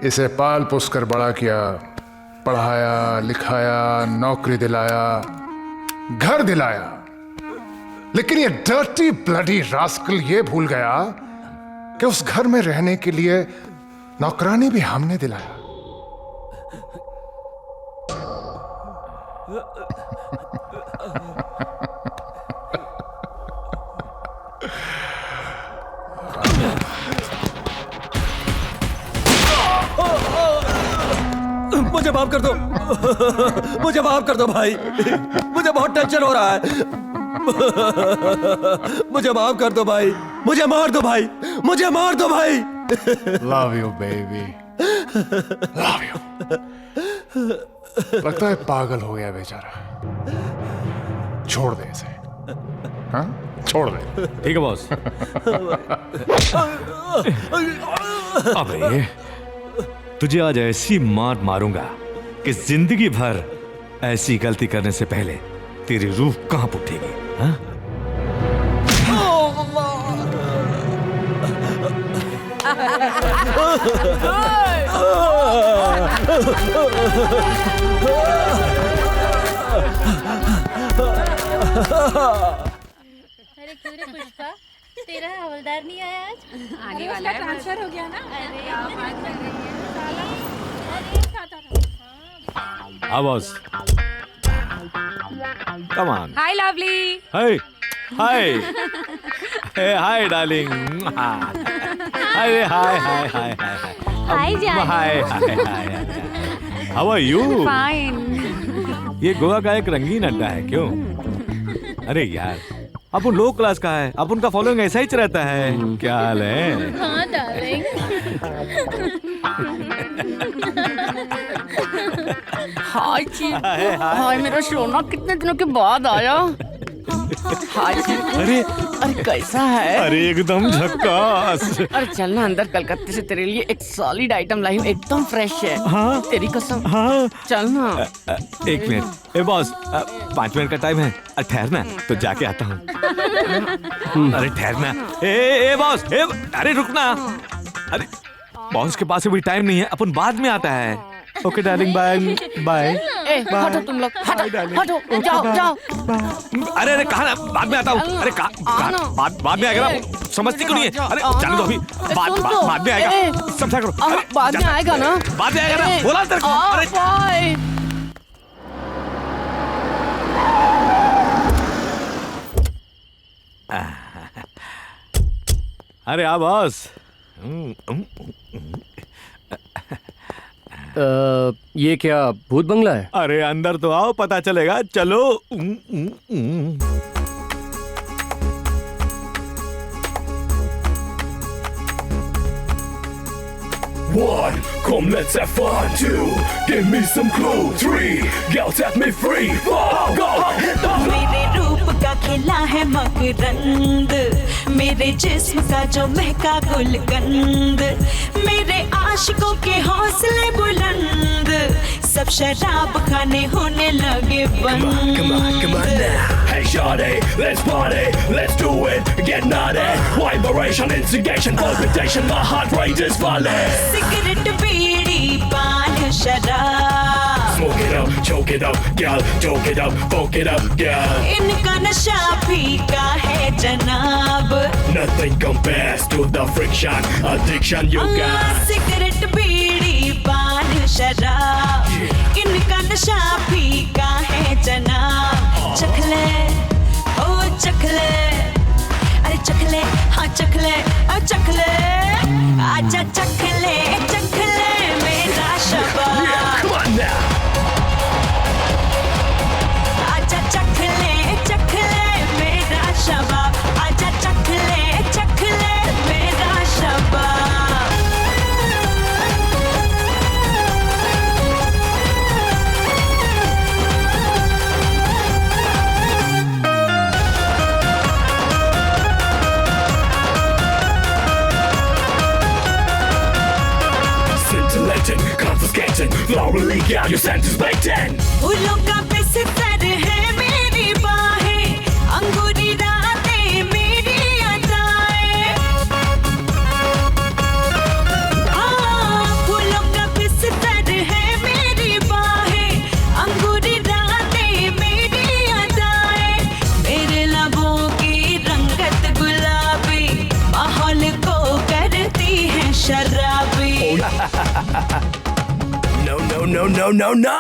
इसे पाल पोस कर बड़ा किया, पढ़ाया लिखाया, नौकरी दिलाया, घर दिलाया, लेकिन ये डर्टी ब्लडी रास्कल ये भूल गया कि उस घर में रहने के लिए नौकरानी भी हमने दिलाया। मुझे माफ कर दो, मुझे माफ कर दो भाई, मुझे बहुत टेंशन हो रहा है। मुझे माफ कर दो भाई, मुझे मार दो भाई, मुझे मार दो भाई। Love you, baby. Love you. लगता है पागल हो गया बेचारा। छोड़ दे इसे। हाँ? छोड़ दे। ठीक है बॉस। अबे तुझे आज ऐसी मार मारूंगा कि जिंदगी भर ऐसी गलती करने से पहले तेरी रूह कांप उठेगी। हाँ? अरे क्यों रे पुष्पा, तेरा हवलदार नहीं आया आज? आने वाला है, ट्रांसफर हो गया ना? अरे क्या बात कर रही है? हाँ boss. Come on. Hi lovely. Hi hi hi darling. Hi hi hi hi hi hi जान। Hi hi hi. How are you? Fine. ये गोवा का एक रंगीन अड्डा है क्यों? अरे यार अपन लो क्लास का है, अपन का फॉलोइंग ऐसा ही रहता है। क्या हाल है? हाँ डार्लिंग। हाय जी, हाय मेरा सोना, कितने दिनों के बाद आया। हाय जी। अरे कैसा है? अरे एकदम झक्कास। अरे चलना अंदर, कलकत्ते से तेरे लिए एक सॉलिड आइटम लाई हूँ, एकदम फ्रेश है। हाँ? तेरी कसम। हाँ? चलना। एक मिनट। ए बॉस 5 मिनट का टाइम है, ठहरना तो जाके आता हूँ। अरे ठहरना। ए बॉस, अरे रुकना। अरे बॉस के पास भी टाइम नहीं है, अपन बाद में आता है। Okay darling, bye bye. हटो तुम लोग, हटो हटो, जाओ जाओ। अरे अरे कहा, बाद में आता हूँ। अरे बाद में आएगा ना, समझती क्यों नहीं है? अरे जाने दो, अभी बाद में आएगा, समझा करो। बाद में आएगा ना, बाद में आएगा ना, बोला तेरे को। अरे बाय। अरे आ बॉस। ये क्या भूत बंगला है? अरे अंदर तो आओ, पता चलेगा। चलो। 1, come let's have fun. 2, give me some clue. 3, girl set me free. 4, go hit the floor. मेरे रूप का खिला है मकरंद, मेरे जिस्म का जो महका गुलकंद, मेरे आशिकों के हौसले बुलंद, सब शराब खाने होने लगे बंद। Come on now. Hey shawty, let's party, let's do it, get naughty. Vibration, instigation, palpitation, my heart rate is falling. Cigarette bidi paan शराब, Smoke it up, choke it up, girl, choke it up, poke it up, girl. इनका नशा फीका है जनाब, Nothing compares to the friction, addiction you got. Cigarette bidi paan शराब, इनका नशा फीका है जनाब। चखले ओ चखले, अरे चखले हाँ चखले ओ चखले, आजा चखले चखले मेरा शबाब। Come on now. आजा चखले चखले मेरा शबाब, आजा चखले चखले मेरा शबाब। Scintillating, confiscating, thoroughly got your sentence baked in. फूलों का बिस्तर है मेरी बाहें, अंगूरी रातें मेरी अदाएं। फूलों का बिस्तर है मेरी बाहें, अंगूरी रातें मेरी अदाएं। मेरे लबों की रंगत गुलाबी, माहौल को करती है शराबी। No, no, no, no, no, no.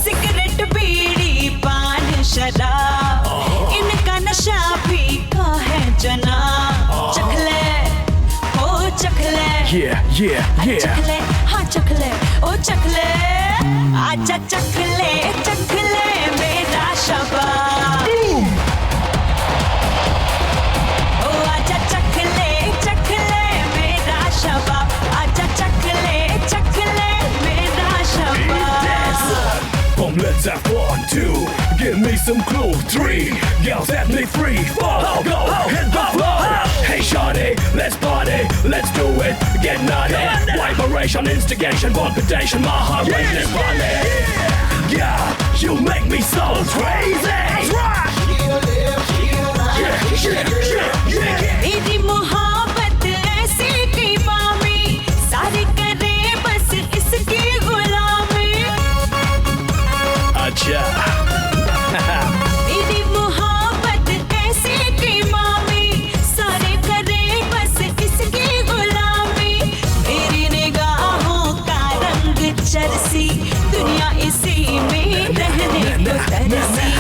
Cigarette bidi paan शराब, इनका नशा फीका है जनाब। चखले ओ चखले, चखले हाँ चखले ओ चखले, आजा चखले चखले मेरा शबाब। ओ आजा चखले चखले मेरा शबाब, आजा चखले चखले मेरा शबाब। Come let's have fun. 2, give me some clue. 3, girl set me free. 4, go hit the floor. Hey shawty, let's party, let's do it, get naughty. Vibration, instigation, palpitation, my heart rate is falling. Yeah, you make me so crazy. मेरी मोहब्बत ऐसी की बामी, सारे करे बस इसकी गुलामी। अच्छा। मेरी मोहब्बत ऐसी की मामी, सारे करे बस इसकी गुलामी। मेरी निगाहों का रंग चरसी, दुनिया इसी में रहने को तरसी।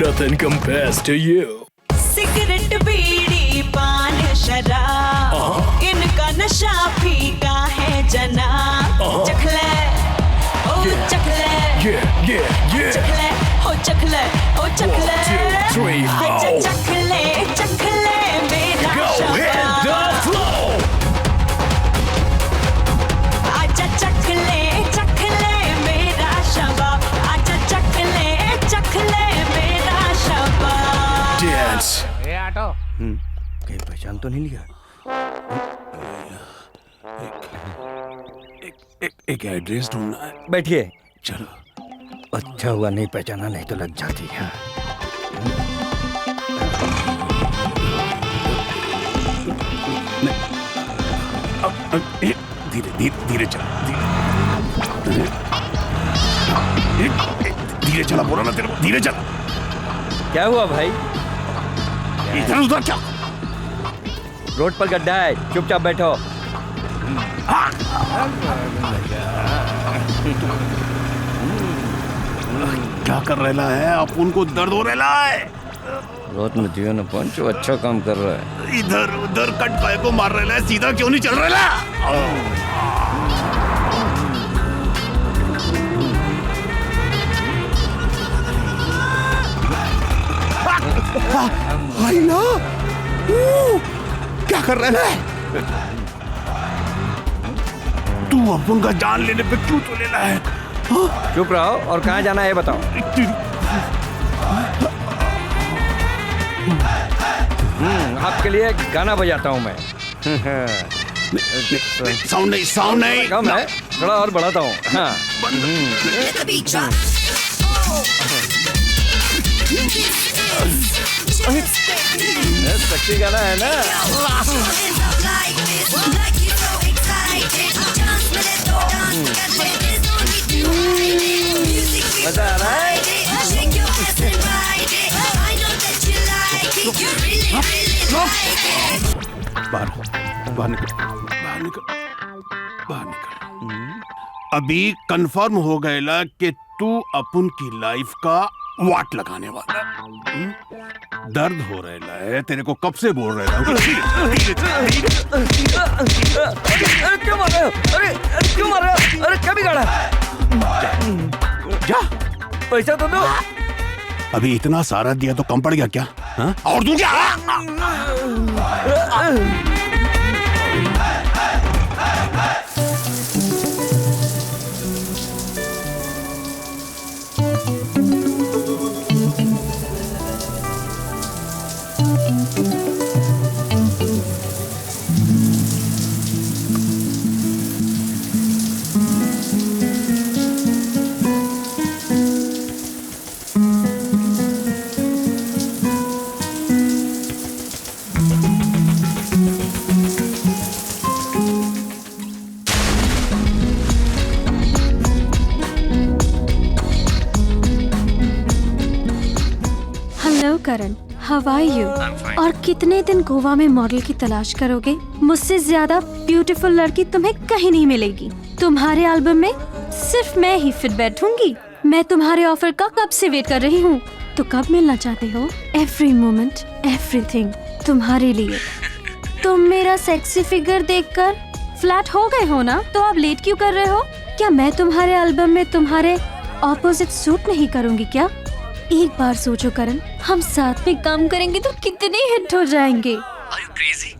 Nothing compares to you. Cigarette bidi paan शराब, इनका नशा फीका है जनाब। चखले ओ चखले, चखले हो चखले ओ चखले, 1, 2, 3, आजा 4. चखले चखले मेरा शबाब। आजा चखले चखले मेरा शबाब, आजा चखले चखले मेरा शबाब। Dance. कहीं पहचान तो नहीं लिया? एक एड्रेस ढूंढना है। बैठिए। चलो। अच्छा हुआ नहीं पहचाना, नहीं तो लग जाती है। धीरे धीरे धीरे चल, धीरे चला, बोला ना तेरे को, धीरे चला। क्या हुआ भाई? इधर उधर क्या? रोड पर गड्ढा है, चुपचाप बैठो। क्या कर रहा है? अपन को दर्द हो रहा है। रात में जियो न पंचो, अच्छा काम कर रहा है। इधर उधर कट काय को मार रहा है, सीधा क्यों नहीं चल रहा? आई ना, क्या कर रहा है? तू अपन का जान लेने पे क्यों तो लेना है? चुप रहो और कहाँ जाना है बताओ। आपके लिए गाना बजाता हूँ मैं। साउंड नहीं कम है, थोड़ा और बढ़ाता हूँ। हाँ। सेक्सी गाना है ना। मजा आ रहा है। बाहर निकल। अभी कंफर्म हो गया कि तू अपन की लाइफ का वाट लगाने वाला। दर्द हो रहा है तेरे को, कब से बोल रहा हूँ। क्यों मार रहे हो? अरे क्यों मार रहे हो? अरे क्या बिगाड़ा? जा पैसा तो दो। अभी इतना सारा दिया तो कम पड़ गया क्या? हाँ? और तू क्या? करण, हाउ आर यू? और कितने दिन गोवा में मॉडल की तलाश करोगे? मुझसे ज्यादा ब्यूटीफुल लड़की तुम्हें कहीं नहीं मिलेगी। तुम्हारे एल्बम में सिर्फ मैं ही फिट बैठूंगी। मैं तुम्हारे ऑफर का कब से वेट कर रही हूँ। तो कब मिलना चाहते हो? एवरी मोमेंट, एवरीथिंग तुम्हारे लिए। तुम मेरा सेक्सी फिगर देखकर फ्लैट हो गए हो ना? तो अब लेट क्यों कर रहे हो? क्या मैं तुम्हारे एल्बम में तुम्हारे ऑपोजिट सूट नहीं करूँगी क्या? एक बार सोचो करण, हम साथ में काम करेंगे तो कितने हिट हो जाएंगे। Are you crazy?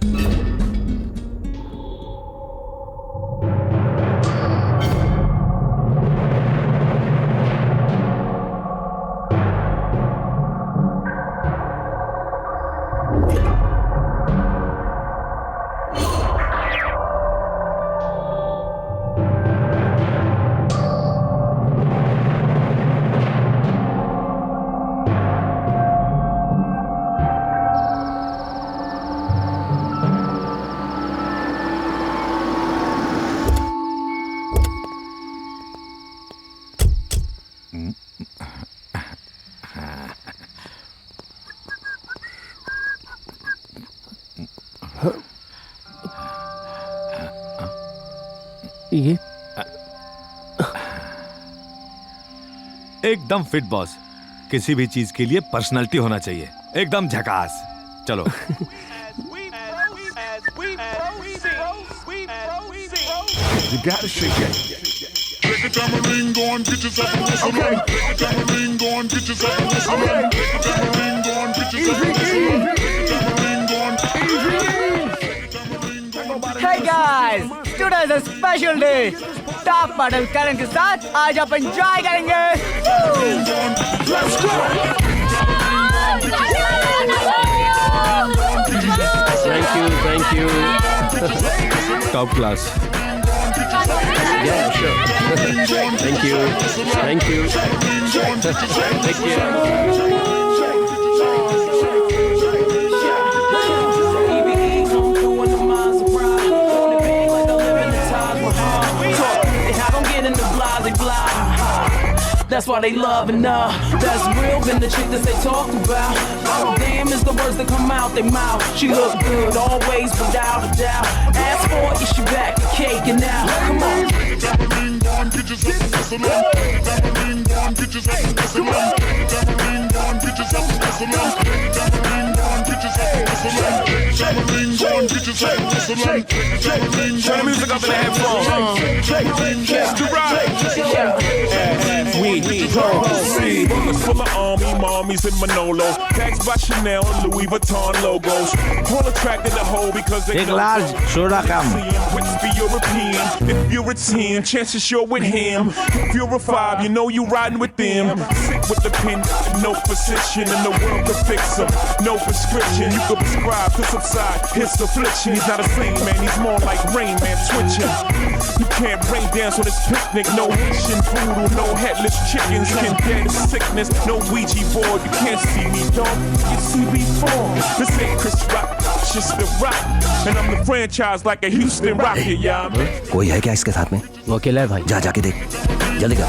ये एकदम फिट बॉस। किसी भी चीज के लिए पर्सनालिटी होना चाहिए, एकदम झकास। चलो You gotta shake it. Take a tambourine, go and get yourself a whistle. Take a tambourine, go and get yourself a whistle. Take a tambourine, go and get yourself a whistle. Take a tambourine, go and Hey guys, today is a special day. Top model Karan के साथ आज आप एंजॉय करेंगे। Let's go. Thank you. Top class. Yeah, sure. Thank you. Take care. That's why they loving her. That's real, been the chick that they talk about. Oh damn, is the words that come out their mouth. She look good always, without a doubt. Ask for it, she back the cake and now. Come on. Tambourine, go and get yourself a whistle. Tambourine, go and get yourself a whistle. Tambourine, go and get yourself a whistle. Tambourine, go and get yourself a whistle. Tambourine, go and get yourself a whistle. Turn the music up in the headphones. Tambourine, go and get yourself a whistle. We need See, bullets full of army, mommies and Manolo. Tags by Chanel and Louis Vuitton logos. All attracted to hoe because they know soda cam. Wits be European. If you're a 10, chances you're with him. If you're a 5, you know you riding with them. Sick with the pen, no physician in the world to fix him. No prescription, you could prescribe to subside his affliction. He's not a saint, man, he's more like Rain Man twitching. You can't rain dance on this picnic. No Haitian voodoo, no headless chickens. Can dead sickness, no Ouija board. You can't see me, dog. You see me fall. This ain't Chris Rock, it's just the rock. And I'm the franchise like a Houston Rocket, yeah. कोई है क्या इसके साथ में? वो अकेला है भाई। जा जाके देख, जल्दी कर।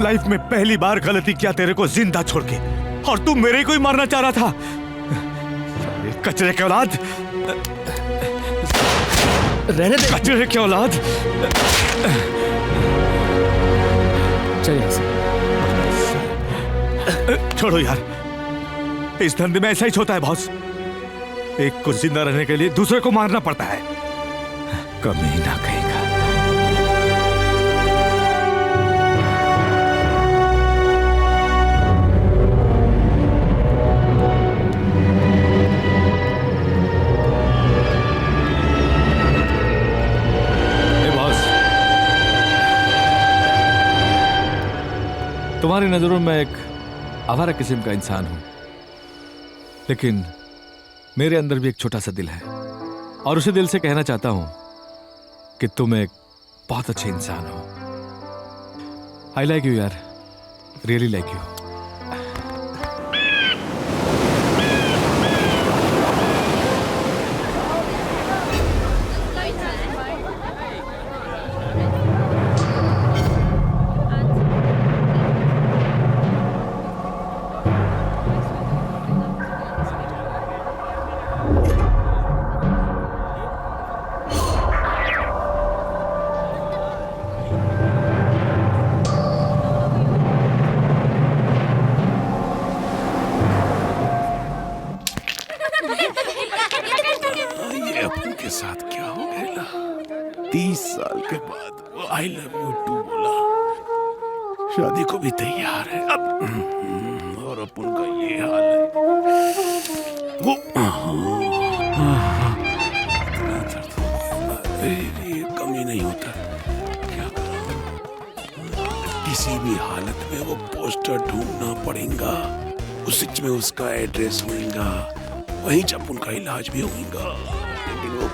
लाइफ में पहली बार गलती किया तेरे को जिंदा छोड़ के, और तू मेरे को ही मारना चाह रहा था। कचरे के औलाद, रहने दे। कचरे के औलाद। चलिए छोड़ो यार, इस धंधे में ऐसा ही होता है बॉस। एक को जिंदा रहने के लिए दूसरे को मारना पड़ता है। कमीना कहेगा। तुम्हारी नजरों में एक आवारा किस्म का इंसान हूं, लेकिन मेरे अंदर भी एक छोटा सा दिल है, और उसे दिल से कहना चाहता हूं कि तुम एक बहुत अच्छे इंसान हो। आई लाइक यू यार, रियली लाइक यू। के साथ क्या हो गया? 30 साल के बाद वो आई लव यू टू बोला, शादी को भी तैयार है अब, और अपन का ये हाल है। वो ये कमी नहीं होता, क्या करूं? किसी भी हालत में वो पोस्टर ढूंढना पड़ेगा, उसी में उसका एड्रेस होगा, वहीं जब उनका इलाज भी होगा। लेकिन वो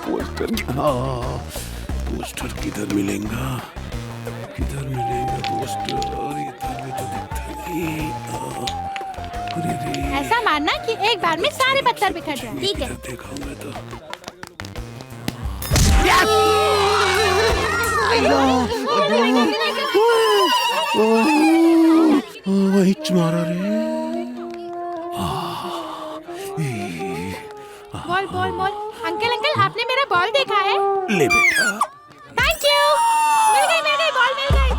पोस्टर किधर मिलेगा? किधर मिलेगा पोस्टर? इधर भी तो दिखता नहीं। ऐसा मानना कि एक बार में सारे पत्थर बिखर जाए, ठीक है? देखा मैं तो वही मारा रे। Ball ball ball. Uncle uncle, आपने मेरा बॉल देखा है? ले बेटा। Thank you. मिल गई बॉल मिल गई।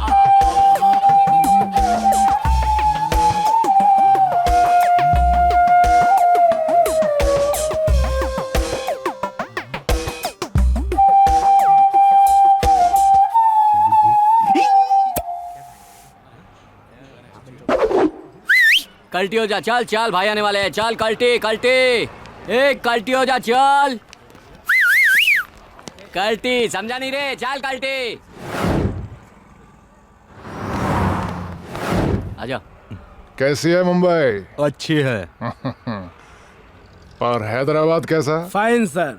कल्टी हो जा, चल चल, भाई आने वाले हैं, चल कल्टी कल्टी, एक कल्टी हो जा, चल कल्टी, समझा नहीं रे, चल कल्टी, आजा। कैसी है मुंबई? अच्छी है। और हैदराबाद कैसा? Fine sir.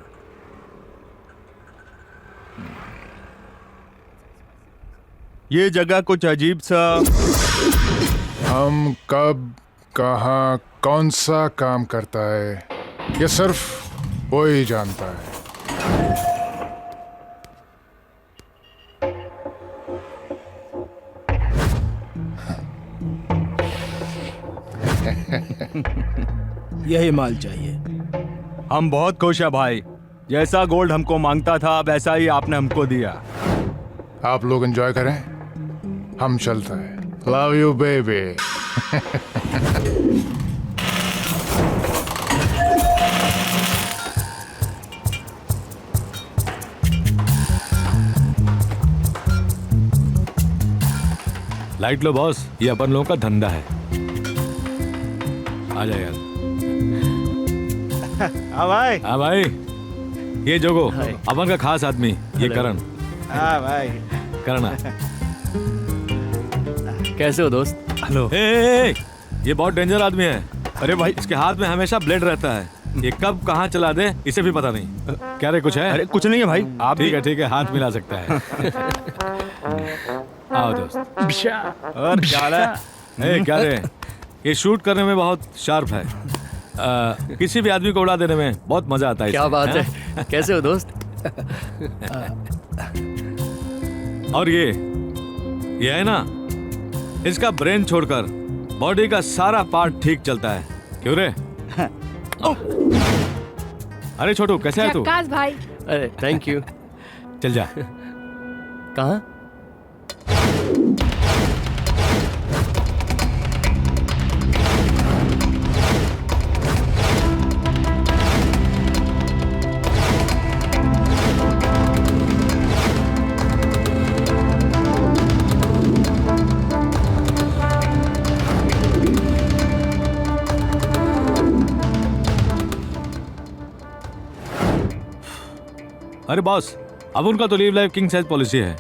ये जगह कुछ अजीब सा। हम कब, कहाँ, कौन सा काम करता है, ये सिर्फ वो ही जानता है। यही माल चाहिए। हम बहुत खुश हैं भाई। जैसा गोल्ड हमको मांगता था वैसा ही आपने हमको दिया। आप लोग एंजॉय करें, हम चलते हैं। Love you baby. Light low boss, ये अपन लोगों का धंधा है। आ जाए यार। हाँ भाई। हाँ भाई, ये जोगो अपन का खास आदमी, ये करण। हाँ भाई। करण कैसे हो दोस्त? हेलो। ये बहुत डेंजर आदमी है। अरे भाई, इसके हाथ में हमेशा ब्लेड रहता है। ये कब कहाँ चला दे इसे भी पता नहीं। क्या रे, कुछ है? अरे कुछ नहीं है भाई। आप ठीक है, हाथ मिला सकता है। आओ दोस्त। और क्या हाल है? क्या रे, ये शूट करने में बहुत शार्प है। किसी भी आदमी को उड़ा देने में बहुत मजा आता है। क्या बात है? कैसे हो दोस्त? और ये है ना, इसका ब्रेन छोड़कर बॉडी का सारा पार्ट ठीक चलता है। क्यों रे? अरे छोटू, कैसे है तू? झक्कास भाई। अरे थैंक यू। चल जा। कहाँ? अरे बॉस, अब उनका तो leave life king size policy है।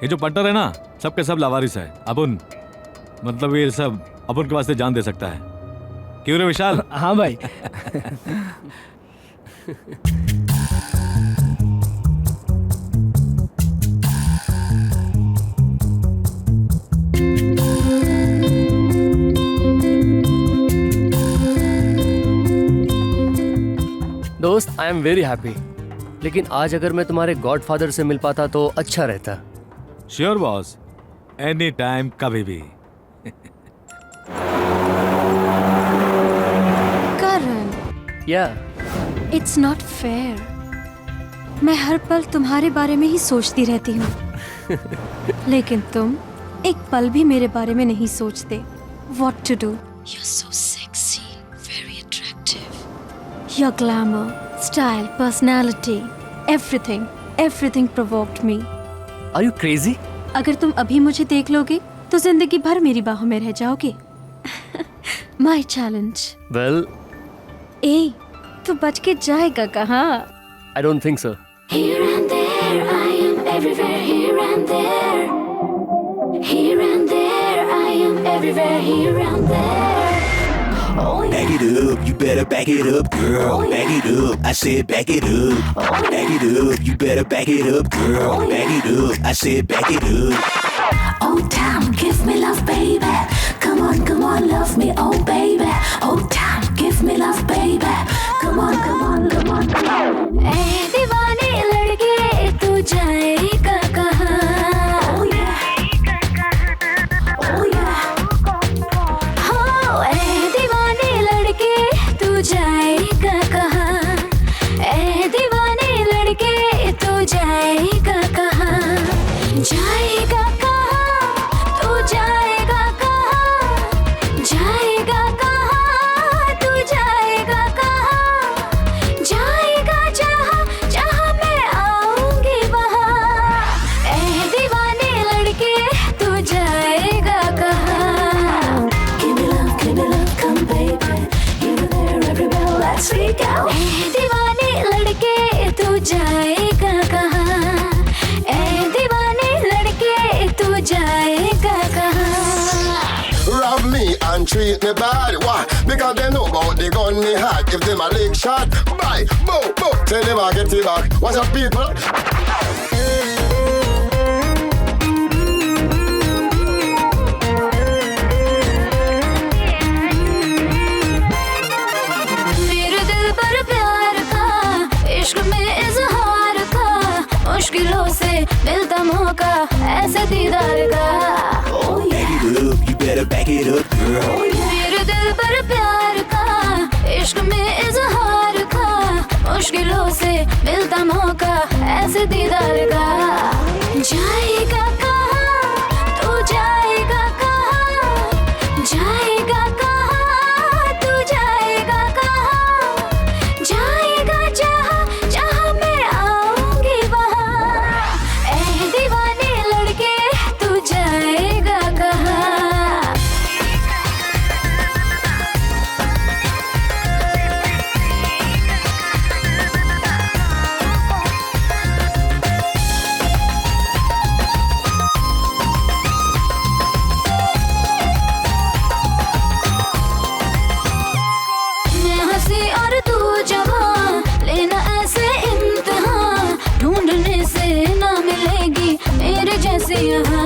ये जो पट्टर है ना, सबके सब लावारिस है। अपुन मतलब ये सब अपुन के वास्ते जान दे सकता है। क्यों रे विशाल? हाँ भाई। दोस्त, आई एम वेरी हैप्पी। लेकिन आज अगर मैं तुम्हारे गॉडफादर से मिल पाता तो अच्छा रहता। श्योर बॉस, एनी टाइम, कभी भी। करण, इट्स नॉट फेयर। मैं हर पल तुम्हारे बारे में ही सोचती रहती हूँ, लेकिन तुम एक पल भी मेरे बारे में नहीं सोचते। What to do? You're so sexy, very attractive. Your glamour, style, personality, everything provoked me. Are you crazy? अगर तुम अभी मुझे देख लोगे तो जिंदगी भर मेरी बाहों में रह जाओगे। My challenge. Well, ए, तू बच के जाएगा कहाँ? I don't think so. Here and there, I am everywhere. Here and there, here and there, I am everywhere. Here and there. Oh, yeah. Back it up, you better back it up, girl. Oh, yeah. Back it up, I said back it up. Oh, yeah. Back it up, you better back it up, girl. Oh, yeah. Back it up, I said back it up. Oh, damn, give me love, baby. Come on, love me, oh, baby. Oh, damn, give me love, baby. Come on, come on, come on, come on. ए दीवाने लड़के, तू जाएगा कहाँ? Oh, yeah. Oh, yeah. Oh, ए दीवाने लड़के, तू जाएगा कहाँ? ए दीवाने लड़के, तू जाएगा कहाँ? जाएगा कहाँ? तू जाएगा कहाँ? जाएगा कहाँ? तू जाएगा कहाँ? जाएगा जहाँ जहाँ मैं आऊंगी वहाँ। ए दीवाने लड़के, तू जाएगा कहाँ? Give me love, come baby. Here and there, everywhere, let's freak out. ए दीवाने लड़के, तू जाएगा कहाँ? ए दीवाने लड़के, तू जाएगा कहाँ? Rob me and treat me bad. Why? Because they know about the gun me had. If them a lick shot, bye, boom, boom. Tell them I get it back. What's up, people? मेरे दिल पर प्यार का, इश्क में इजहार का, मुश्किलों से मिलता मौका ऐसे दीदार का। Oh, yeah. Back it up, you better back it up, girl. मेरे दिल पर प्यार का, इश्क में इजहार का, मुश्किलों से मिलता मौका ऐसे दीदार का। जाएगा कहाँ तू, जाएगा कहाँ, जाएगा कहाँ तू, जाएगा कहाँ, जाएगा जहाँ जहाँ मैं आऊंगी वहाँ। ऐ दीवाने लड़के तू जाएगा कहाँ। मैं हंसी और तू जवां, लेना ऐसे इम्तिहान, ढूंढने से ना मिलेगी मेरे जैसे यहाँ।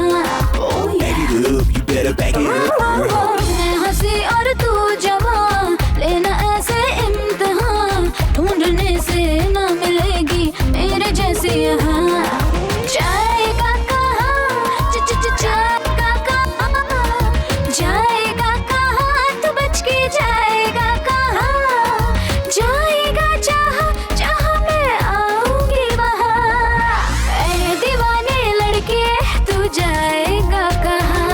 मैं हंसी और तू जवां, लेना ऐसे इम्तिहान, ढूंढने से ना मिलेगी मेरे जैसे यहाँ। जाएगा कहाँ, जाएगा कहाँ, जाएगा कहाँ तू बच के, जाएगा कहाँ, जाएगा जहाँ जहाँ मैं आऊंगी वहाँ। ऐ दीवाने लड़के तू जाएगा कहाँ।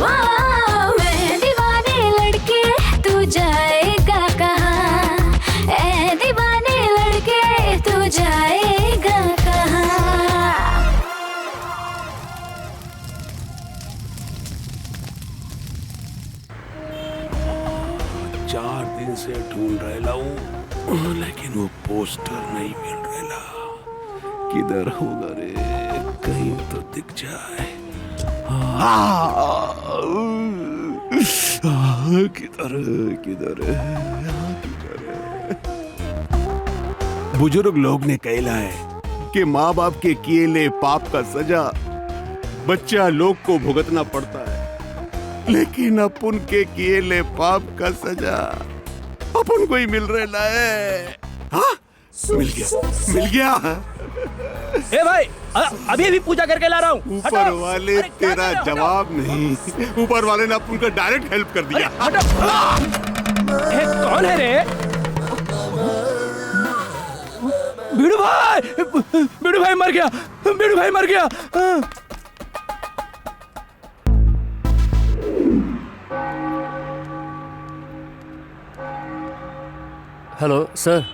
वाह, मैं दीवाने लड़के तू जाएगा कहाँ, ऐ दीवाने लड़के तू जाएगा कहाँ। 4 दिन से ढूंढ रहा हूँ, लेकिन वो पोस्टर नहीं मिल रहा। किधर होगा रे, कहीं तो दिख जाए। किधर किधर बुजुर्ग लोग ने कहला है कि माँ बाप के किए ले पाप का सजा बच्चा लोग को भुगतना पड़ता है, लेकिन अपन के किए ले पाप का सजा अपन को ही मिल रहा है। हाँ? मिल गया ए भाई, अभी अभी पूजा करके ला रहा हूँ। ऊपर वाले तेरा जवाब नहीं, ऊपर वाले ने अपन को डायरेक्ट हेल्प कर दिया। कौन है रे? बीड़ू भाई मर गया, बीड़ू भाई मर गया। हेलो सर,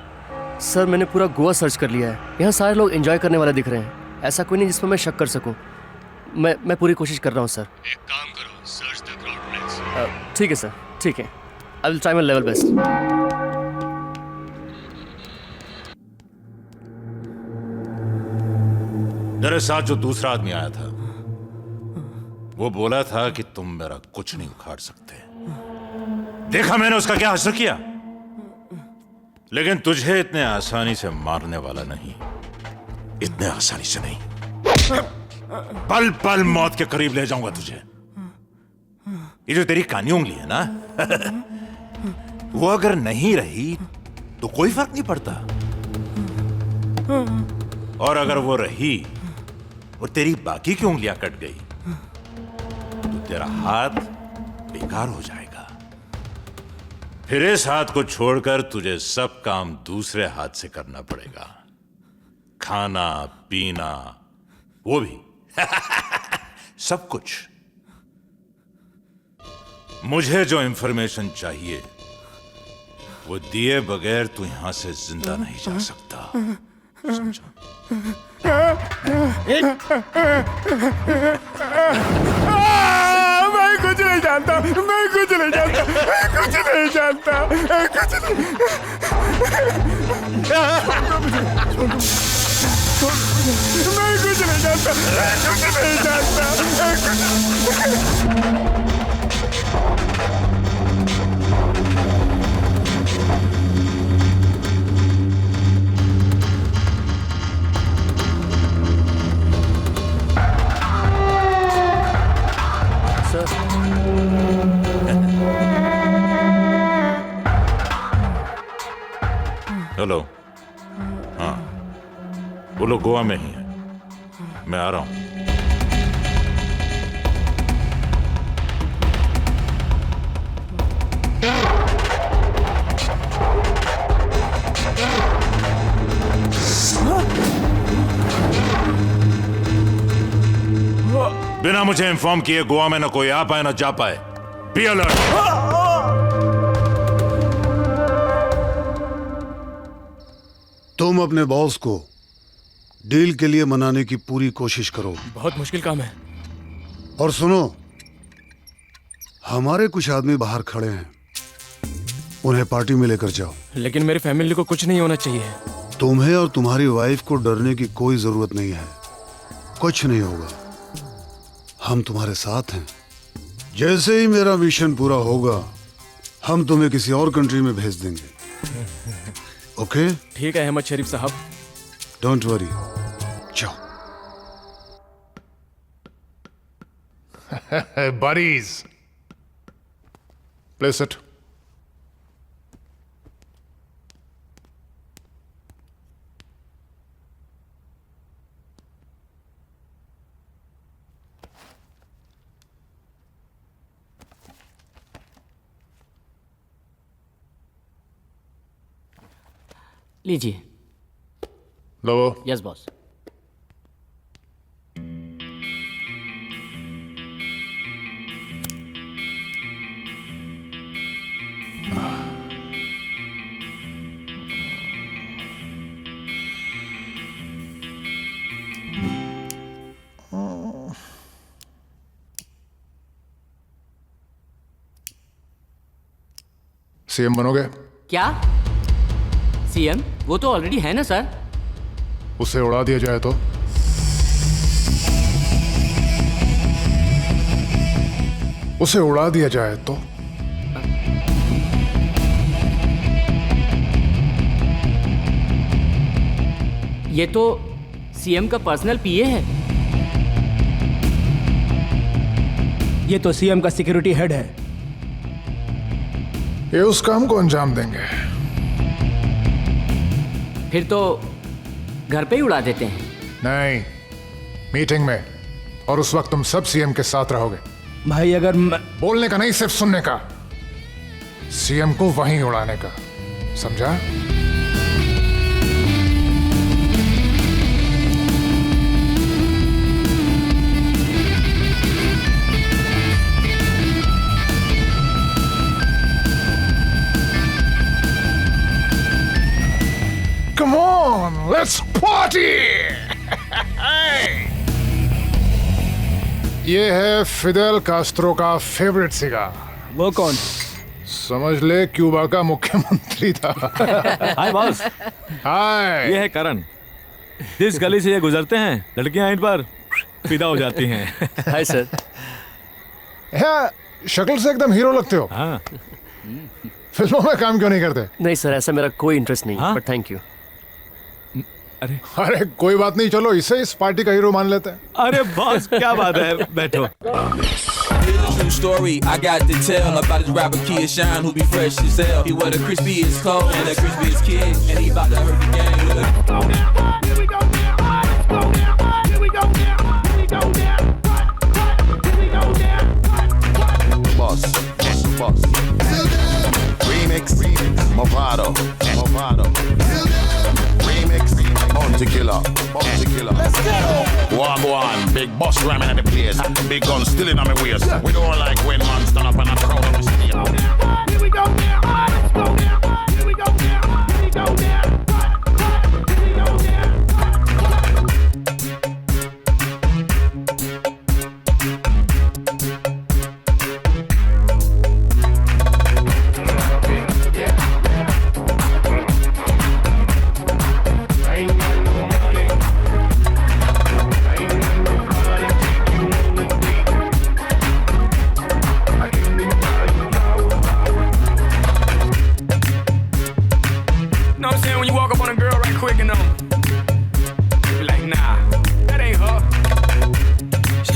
सर मैंने पूरा गोवा सर्च कर लिया है। यहाँ सारे लोग एंजॉय करने वाले दिख रहे हैं। ऐसा कोई नहीं जिस पर मैं शक कर सकूं। मैं पूरी कोशिश कर रहा हूँ सर। एक काम करो, सर्च द क्राउड प्लेस। ठीक है सर, ठीक है। I will try my level best. मेरे साथ जो दूसरा आदमी आया था वो बोला था कि तुम मेरा कुछ नहीं उखाड़ सकते। देखा मैंने उसका क्या असर किया, लेकिन तुझे इतने आसानी से मारने वाला नहीं, इतने आसानी से नहीं। पल पल मौत के करीब ले जाऊंगा तुझे। ये जो तेरी कानी उंगली है ना वो अगर नहीं रही तो कोई फर्क नहीं पड़ता, और अगर वो रही और तेरी बाकी की उंगलियां कट गई तो तेरा हाथ बेकार हो जाएगा। फिर इस हाथ को छोड़कर तुझे सब काम दूसरे हाथ से करना पड़ेगा, खाना पीना वो भी सब कुछ। मुझे जो इंफॉर्मेशन चाहिए वो दिए बगैर तू यहां से जिंदा नहीं जा सकता, समझा? मैं कुछ नहीं जानता, मैं कुछ नहीं जानता, मैं कुछ नहीं जानता, मैं कुछ नहीं। मैं कुछ नहीं जानता, मैं कुछ नहीं जानता। हेलो, हाँ वो लोग गोवा में ही है, मैं आ रहा हूं। बिना मुझे इन्फॉर्म किए गोवा में न कोई आ पाए न जा पाए। Be alert. तुम अपने बॉस को डील के लिए मनाने की पूरी कोशिश करो। बहुत मुश्किल काम है। और सुनो, हमारे कुछ आदमी बाहर खड़े हैं, उन्हें पार्टी में लेकर जाओ। लेकिन मेरी फैमिली को कुछ नहीं होना चाहिए। तुम्हें और तुम्हारी वाइफ को डरने की कोई जरूरत नहीं है, कुछ नहीं होगा। हम तुम्हारे साथ हैं। जैसे ही मेरा मिशन पूरा होगा हम तुम्हें किसी और कंट्री में भेज देंगे। ओके? ठीक है अहमद शरीफ साहब। डोंट वरी, जाओ। buddies, place it. लीजिए। लो। Yes boss. सीएम बनोगे? क्या सीएम? वो तो ऑलरेडी है ना सर। उसे उड़ा दिया जाए तो? उसे उड़ा दिया जाए तो? ये तो सीएम का पर्सनल पीए है। ये तो सीएम का सिक्योरिटी हेड है। ये उस काम को अंजाम देंगे। फिर तो घर पे ही उड़ा देते हैं। नहीं, मीटिंग में, और उस वक्त तुम सब सीएम के साथ रहोगे। भाई अगर बोलने का नहीं, सिर्फ सुनने का। सीएम को वहीं उड़ाने का, समझा? Come on, let's party! ये है फिडेल कास्ट्रो का फेवरेट सिगार। वो कौन? समझ ले, क्यूबा का मुख्यमंत्री था। हाय बॉस। हाय। ये है करण। जिस गली से ये गुजरते हैं लड़कियां इन पर फिदा हो जाती हैं। Hi sir. शक्ल से एकदम हीरो लगते हो। हाँ। फिल्मों में काम क्यों नहीं करते? नहीं सर, ऐसा मेरा कोई इंटरेस्ट नहीं। But thank you. अरे कोई बात नहीं, चलो इसे इस पार्टी का हीरो मान लेते हैं। अरे बॉस क्या बात है, बैठो। True story, I got to tell about this rapper Kid Shine who be fresh as hell. He wear the crispiest coat and the crispiest kid, and he about to hurt the game. Here we go now, here we go now, here we go now, here we go now, here we go now. Boss, boss. Remix, Movado, Movado. Remix, Bounty Killer, Bounty Killer. Let's go. Wagwan, big boss ramming at the place. Big gun still in on my waist. We don't like when man stand up and a crowd on the stage. Here we go now, let's go now, here we go now, here we go now.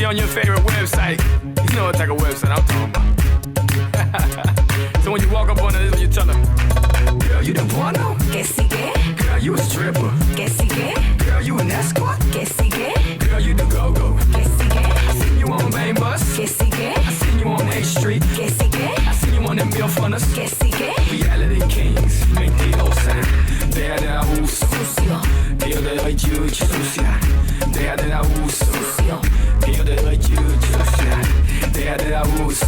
On your favorite website, you know what type of website I'm talking about. So when you walk up on her, this is what you tell her. Girl, you the porno? Que sigue? Girl, you a stripper? Que sigue? Girl, you an escort? Que sigue? Girl, you the go-go? Que sigue? I seen you on Main Bus? Que sigue? I seen you on 8th Street? Que sigue? I seen you on them Bill Funners? Que Déjate de abuso,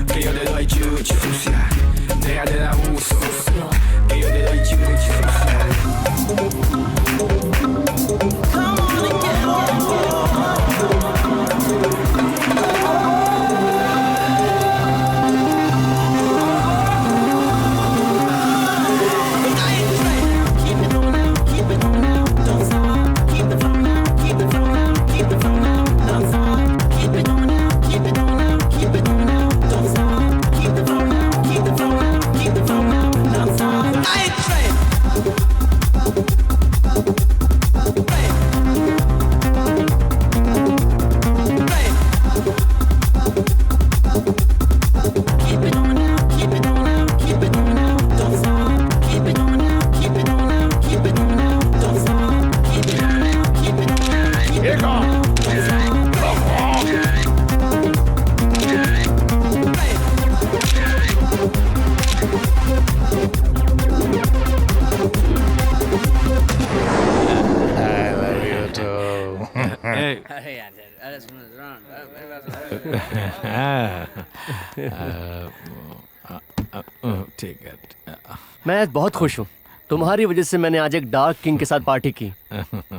que yo te doy chucho, sucia. Déjate de abuso, que yo te doy chucho, sucia. ठीक है। मैं आज बहुत खुश हूँ। तुम्हारी वजह से मैंने आज एक डार्क किंग के साथ पार्टी की।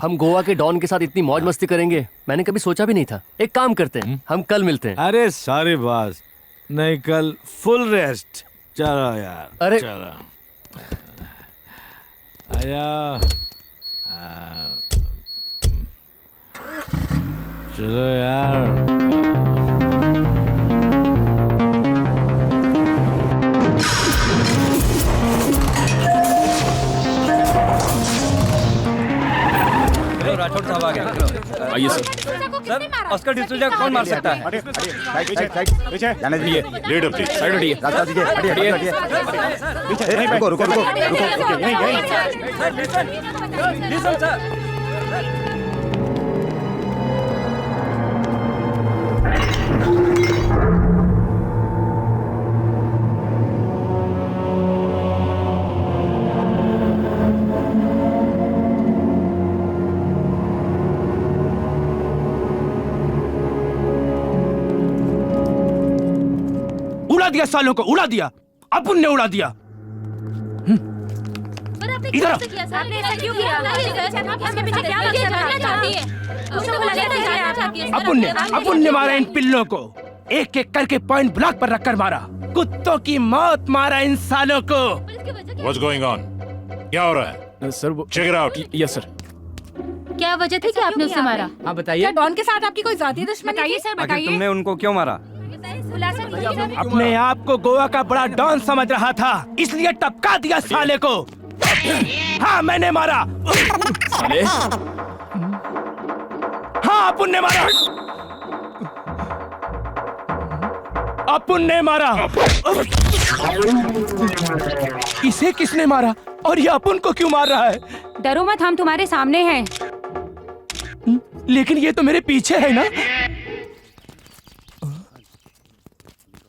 हम गोवा के डॉन के साथ इतनी मौज मस्ती करेंगे मैंने कभी सोचा भी नहीं था। एक काम करते हैं, हम कल मिलते हैं। अरे सारी बात नहीं, कल फुल रेस्ट। चलो यार, अरे चलो आया, चलो यार। राठौड़ साहब आ गए। आइए सर। ऑस्कर डिसूजा कौन मार सकता है? जाने दीजिए। लीडर प्लीज साइड हटिए। रास्ता दीजिए। हटिए। पीछे रुको रुको रुको रुको। Listen sir. उड़ा दिया सालों को, उड़ा दिया। अपन ने उड़ा दिया। इधर आओ। अपन ने मारा इन पिल्लों को, एक एक करके पॉइंट ब्लॉक पर रखकर मारा। कुत्तों की मौत मारा इन सालों को। What's going on? क्या हो रहा है? सर वो Check it out. Yes sir. क्या वजह थी कि आपने उसे मारा? हाँ बताइए। क्या डॉन के साथ आपकी कोई जाती दुश्मनी थी? सर आखिर तुमने उनको क्यों मारा? अपने आप को गोवा का बड़ा डॉन समझ रहा था, इसलिए टपका दिया साले को। हाँ मैंने मारा। साले? हाँ अपन ने मारा। अपन ने मारा। इसे किसने मारा और ये अपन को क्यों मार रहा है? डरो मत, हम तुम्हारे सामने हैं। लेकिन ये तो मेरे पीछे है ना।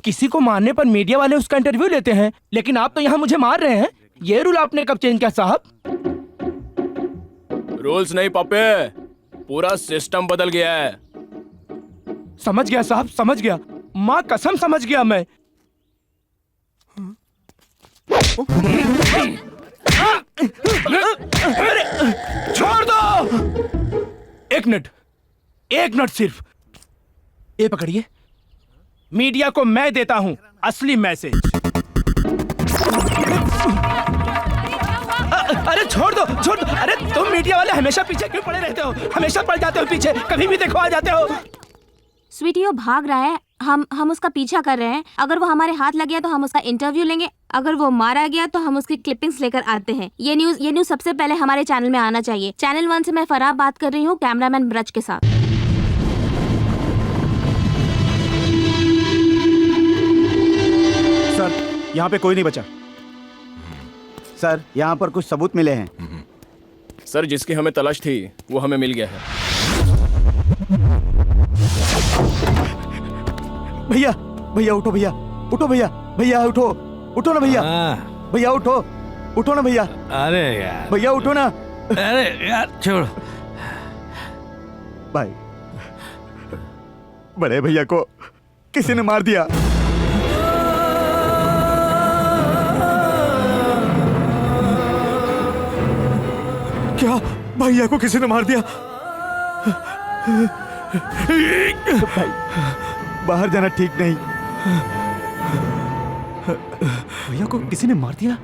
किसी को मारने पर मीडिया वाले उसका इंटरव्यू लेते हैं, लेकिन आप तो यहाँ मुझे मार रहे हैं। ये रूल आपने कब चेंज किया साहब? रूल्स नहीं पापे, पूरा सिस्टम बदल गया है। समझ गया साहब, समझ गया। माँ कसम समझ गया मैं। छोड़ दो। एक मिनट सिर्फ। ये पकड़िए, मीडिया को मैं देता हूं असली मैसेज। अरे छोड़ दो। अरे तुम मीडिया वाले हमेशा पीछे क्यों पड़े रहते हो? हमेशा पड़ जाते हो पीछे, कभी भी देखो आ जाते हो। स्वीटी वो भाग रहा है, हम उसका पीछा कर रहे हैं। अगर वो हमारे हाथ लग गया तो हम उसका इंटरव्यू लेंगे, अगर वो मारा गया तो हम उसकी क्लिपिंग्स लेकर आते हैं। ये न्यूज सबसे पहले हमारे चैनल में आना चाहिए। चैनल 1 से मैं फराह बात कर रही हूँ, कैमरामैन ब्रज के साथ। सर यहाँ पे कोई नहीं बचा। सर यहाँ पर कुछ सबूत मिले हैं। सर जिसकी हमें तलाश थी वो हमें मिल गया है। भैया उठो भैया, उठो ना भैया, उठो ना भैया। अरे यार भैया उठो ना। अरे यार छोड़। भाई बड़े भैया को किसी ने मार दिया। क्या भैया को किसी ने मार दिया? भाई बाहर जाना ठीक नहीं। भैया को किसी ने मार दिया?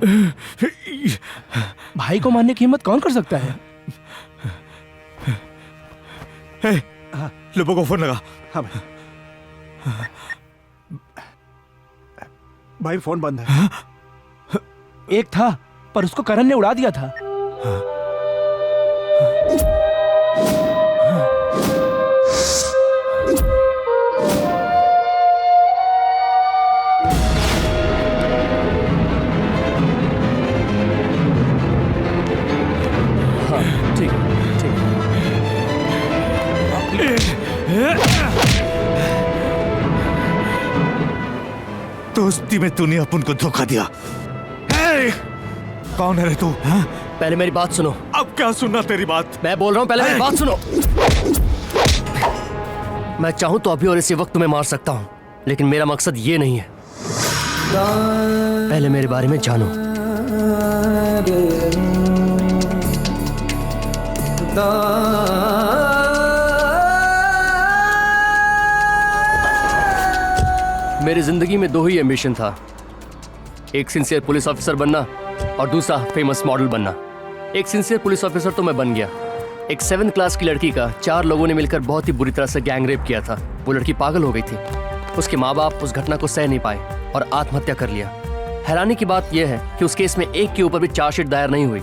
भाई को मारने की हिम्मत कौन कर सकता है? लोगों को फोन लगा। हाँ भाई फोन बंद है। एक था पर उसको करण ने उड़ा दिया था। दोस्ती में तूने अपन को धोखा दिया। कौन है रे तू? पहले मेरी बात सुनो। अब क्या सुनना तेरी बात? मैं बोल रहा हूँ, पहले मेरी बात सुनो। मैं चाहूं तो अभी और इसी वक्त तुम्हें मार सकता हूं, लेकिन मेरा मकसद ये नहीं है। पहले मेरे बारे में जानो। मेरी जिंदगी में दो ही एम्बिशन था, एक सिंसियर पुलिस ऑफिसर बनना और दूसरा फेमस मॉडल बनना। एक सिंसियर पुलिस ऑफिसर तो मैं बन गया। एक 7th क्लास की लड़की का 4 लोगों ने मिलकर बहुत ही बुरी तरह से गैंग रेप किया था। वो लड़की पागल हो गई थी। उसके माँ बाप उस घटना को सह नहीं पाए और आत्महत्या कर लिया। हैरानी की बात यह है कि उस केस में एक के ऊपर भी चार्जशीट दायर नहीं हुई।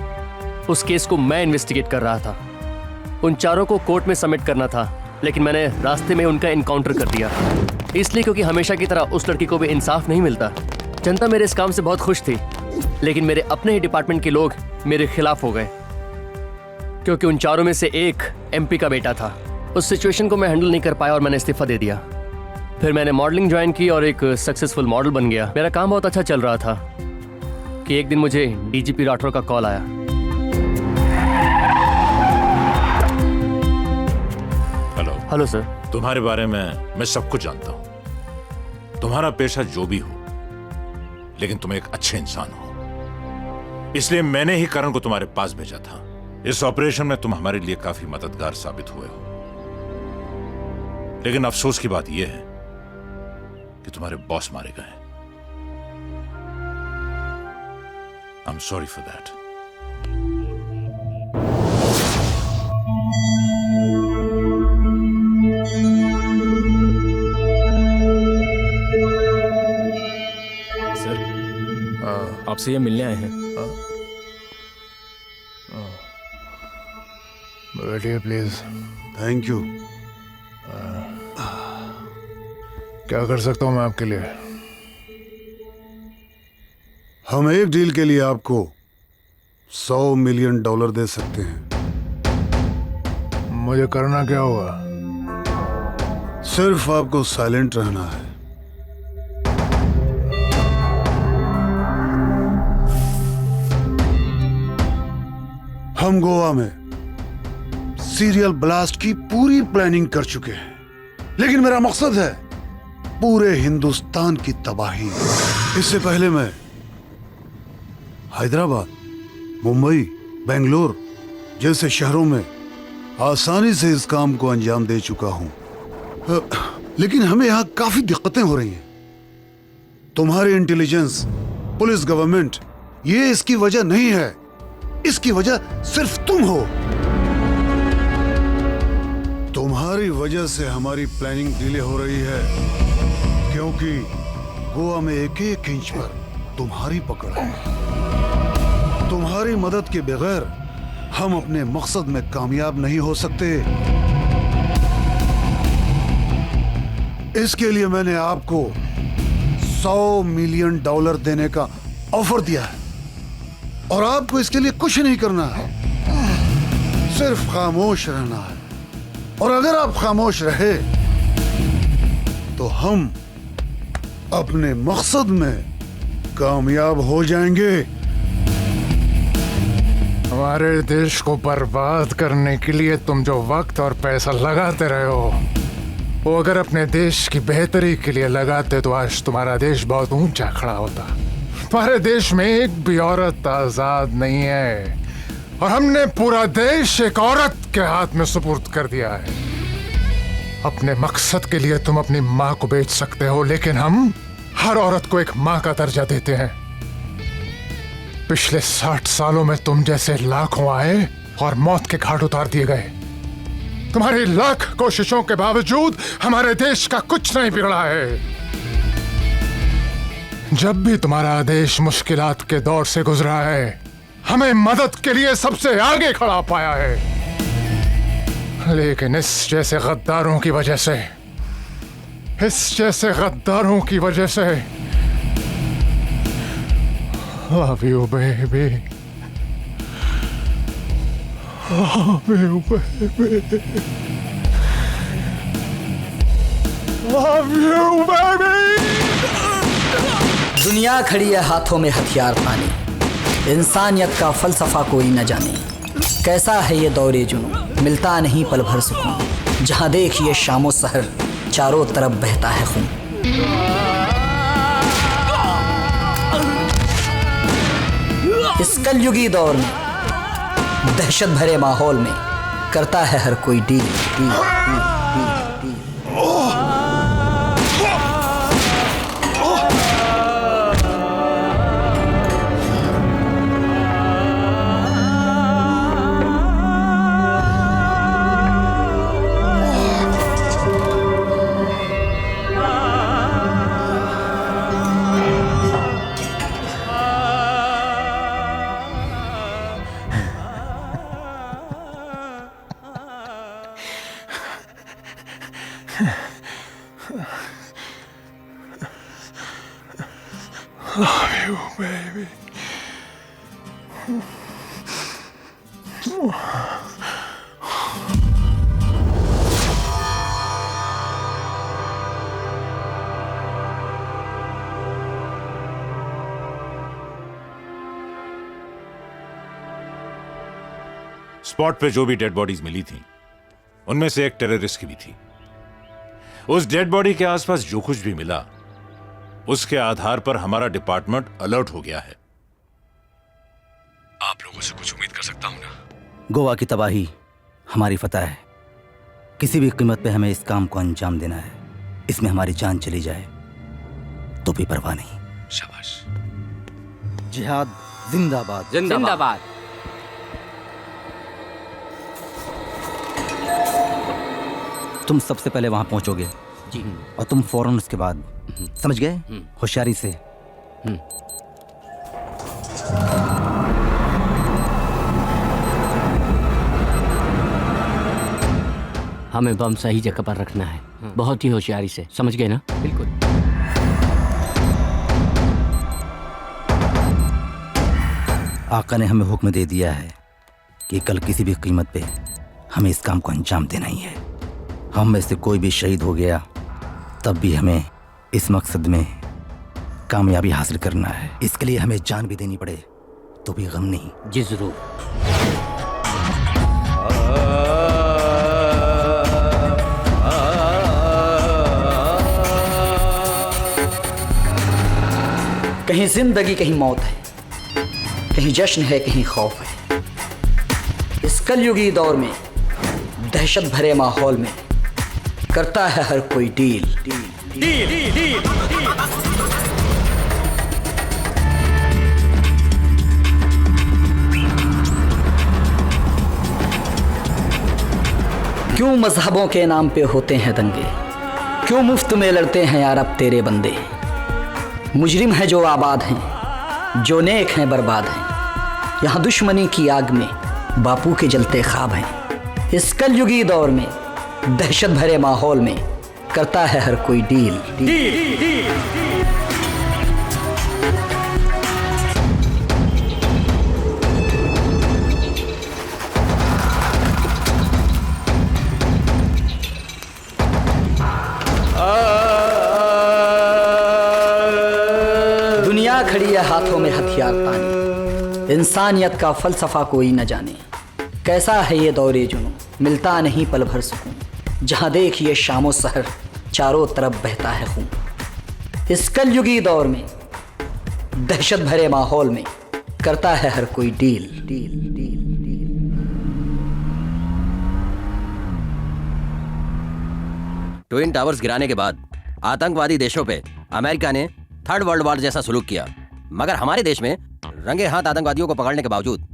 उस केस को मैं इन्वेस्टिगेट कर रहा था। उन चारों को कोर्ट में सबमिट करना था, लेकिन मैंने रास्ते में उनका इनकाउंटर कर दिया। इसलिए क्योंकि हमेशा की तरह उस लड़की को भी इंसाफ नहीं मिलता। जनता मेरे इस काम से बहुत खुश थी, लेकिन मेरे अपने ही डिपार्टमेंट के लोग मेरे खिलाफ हो गए, क्योंकि उन चारों में से एक MP का बेटा था। उस सिचुएशन को मैं हैंडल नहीं कर पाया और मैंने इस्तीफा दे दिया। फिर मैंने मॉडलिंग ज्वाइन की और एक सक्सेसफुल मॉडल बन गया। मेरा काम बहुत अच्छा चल रहा था कि एक दिन मुझे DGP राठौर का कॉल आया। Hello sir. तुम्हारे बारे में मैं सब कुछ जानता हूं। तुम्हारा पेशा जो भी हो, लेकिन तुम एक अच्छे इंसान हो, इसलिए मैंने ही करण को तुम्हारे पास भेजा था। इस ऑपरेशन में तुम हमारे लिए काफी मददगार साबित हुए हो, लेकिन अफसोस की बात यह है कि तुम्हारे बॉस मारे गए। I am sorry for that. आपसे ये मिलने आए हैं। बैठिए प्लीज। Thank you. क्या कर सकता हूं मैं आपके लिए? हम एक डील के लिए आपको $100 मिलियन दे सकते हैं। मुझे करना क्या होगा? सिर्फ आपको साइलेंट रहना है। हम गोवा में सीरियल ब्लास्ट की पूरी प्लानिंग कर चुके हैं, लेकिन मेरा मकसद है पूरे हिंदुस्तान की तबाही। इससे पहले मैं हैदराबाद, मुंबई, बेंगलोर जैसे शहरों में आसानी से इस काम को अंजाम दे चुका हूं, लेकिन हमें यहां काफी दिक्कतें हो रही हैं। तुम्हारी इंटेलिजेंस, पुलिस, गवर्नमेंट, ये इसकी वजह नहीं है। इसकी वजह सिर्फ तुम हो। तुम्हारी वजह से हमारी प्लानिंग डिले हो रही है, क्योंकि गोवा में एक एक इंच पर तुम्हारी पकड़ है। तुम्हारी मदद के बगैर हम अपने मकसद में कामयाब नहीं हो सकते। इसके लिए मैंने आपको $100 मिलियन देने का ऑफर दिया है, और आपको इसके लिए कुछ नहीं करना है, सिर्फ खामोश रहना है। और अगर आप खामोश रहे तो हम अपने मकसद में कामयाब हो जाएंगे। हमारे देश को बर्बाद करने के लिए तुम जो वक्त और पैसा लगाते रहे हो, वो अगर अपने देश की बेहतरी के लिए लगाते तो आज तुम्हारा देश बहुत ऊंचा खड़ा होता। तुम्हारे देश में एक भी औरत आजाद नहीं है और हमने पूरा देश एक औरत के हाथ में सुपुर्द कर दिया है। अपने मकसद के लिए तुम अपनी माँ को बेच सकते हो, लेकिन हम हर औरत को एक माँ का दर्जा देते हैं। पिछले 60 सालों में तुम जैसे लाखों आए और मौत के घाट उतार दिए गए। तुम्हारी लाख कोशिशों के बावजूद हमारे देश का कुछ नहीं बिगड़ा है। जब भी तुम्हारा देश मुश्किलात के दौर से गुजरा है, हमें मदद के लिए सबसे आगे खड़ा पाया है। लेकिन इस जैसे गद्दारों की वजह से, Love you, baby. Love you, baby. Love you, baby. दुनिया खड़ी है हाथों में हथियार ताने, इंसानियत का फलसफा कोई न जाने। कैसा है ये दौरे जुनून, मिलता नहीं पल भर सुकून। जहाँ देखिए शामो सहर, चारों तरफ बहता है खून। इस कलयुगी दौर में, दहशत भरे माहौल में, करता है हर कोई deal. Love you, baby. Spot पे जो भी डेड बॉडीज मिली थी, उनमें से एक टेररिस्ट की भी थी। उस डेड बॉडी के आसपास जो कुछ भी मिला, उसके आधार पर हमारा डिपार्टमेंट अलर्ट हो गया है। आप लोगों से कुछ उम्मीद कर सकता हूं ना? गोवा की तबाही हमारी फतह है। किसी भी कीमत पे हमें इस काम को अंजाम देना है। इसमें हमारी जान चली जाए तो भी परवाह नहीं। शाबाश। जिहाद जिंदाबाद। जिंदाबाद। तुम सबसे पहले वहां पहुंचोगे जी, और तुम फौरन उसके बाद, समझ गए, होशियारी से। हमें बम सही जगह पर रखना है, बहुत ही होशियारी से, समझ गए ना? बिल्कुल। आका ने हमें हुक्म दे दिया है कि कल किसी भी कीमत पे हमें इस काम को अंजाम देना ही है। हम में से कोई भी शहीद हो गया तब भी हमें इस मकसद में कामयाबी हासिल करना है। इसके लिए हमें जान भी देनी पड़े तो भी गम नहीं। जी जरूर। कहीं जिंदगी कहीं मौत है, कहीं जश्न है कहीं खौफ है। इस कलयुगी दौर में, दहशत भरे माहौल में, करता है हर कोई डील। क्यों मजहबों के नाम पे होते हैं दंगे, क्यों मुफ्त में लड़ते हैं यार अब तेरे बंदे। मुजरिम है जो आबाद हैं, जो नेक हैं बर्बाद हैं। यहाँ दुश्मनी की आग में बापू के जलते ख्वाब हैं। इस कलयुगी दौर में, दहशत भरे माहौल में, करता है हर कोई डील। दुनिया खड़ी है हाथों में हथियार ताने, इंसानियत का फलसफा कोई न जाने। कैसा है ये दौरे जुनून, मिलता नहीं पल भर सुकून। जहां देखिए शामो शहर चारों तरफ बहता है खून। इस कलयुगी दौर में दहशत भरे माहौल में करता है हर कोई deal deal deal deal. Twin towers गिराने के बाद आतंकवादी देशों पे अमेरिका ने थर्ड वर्ल्ड वॉर जैसा सुलूक किया, मगर हमारे देश में रंगे हाथ आतंकवादियों को पकड़ने के बावजूद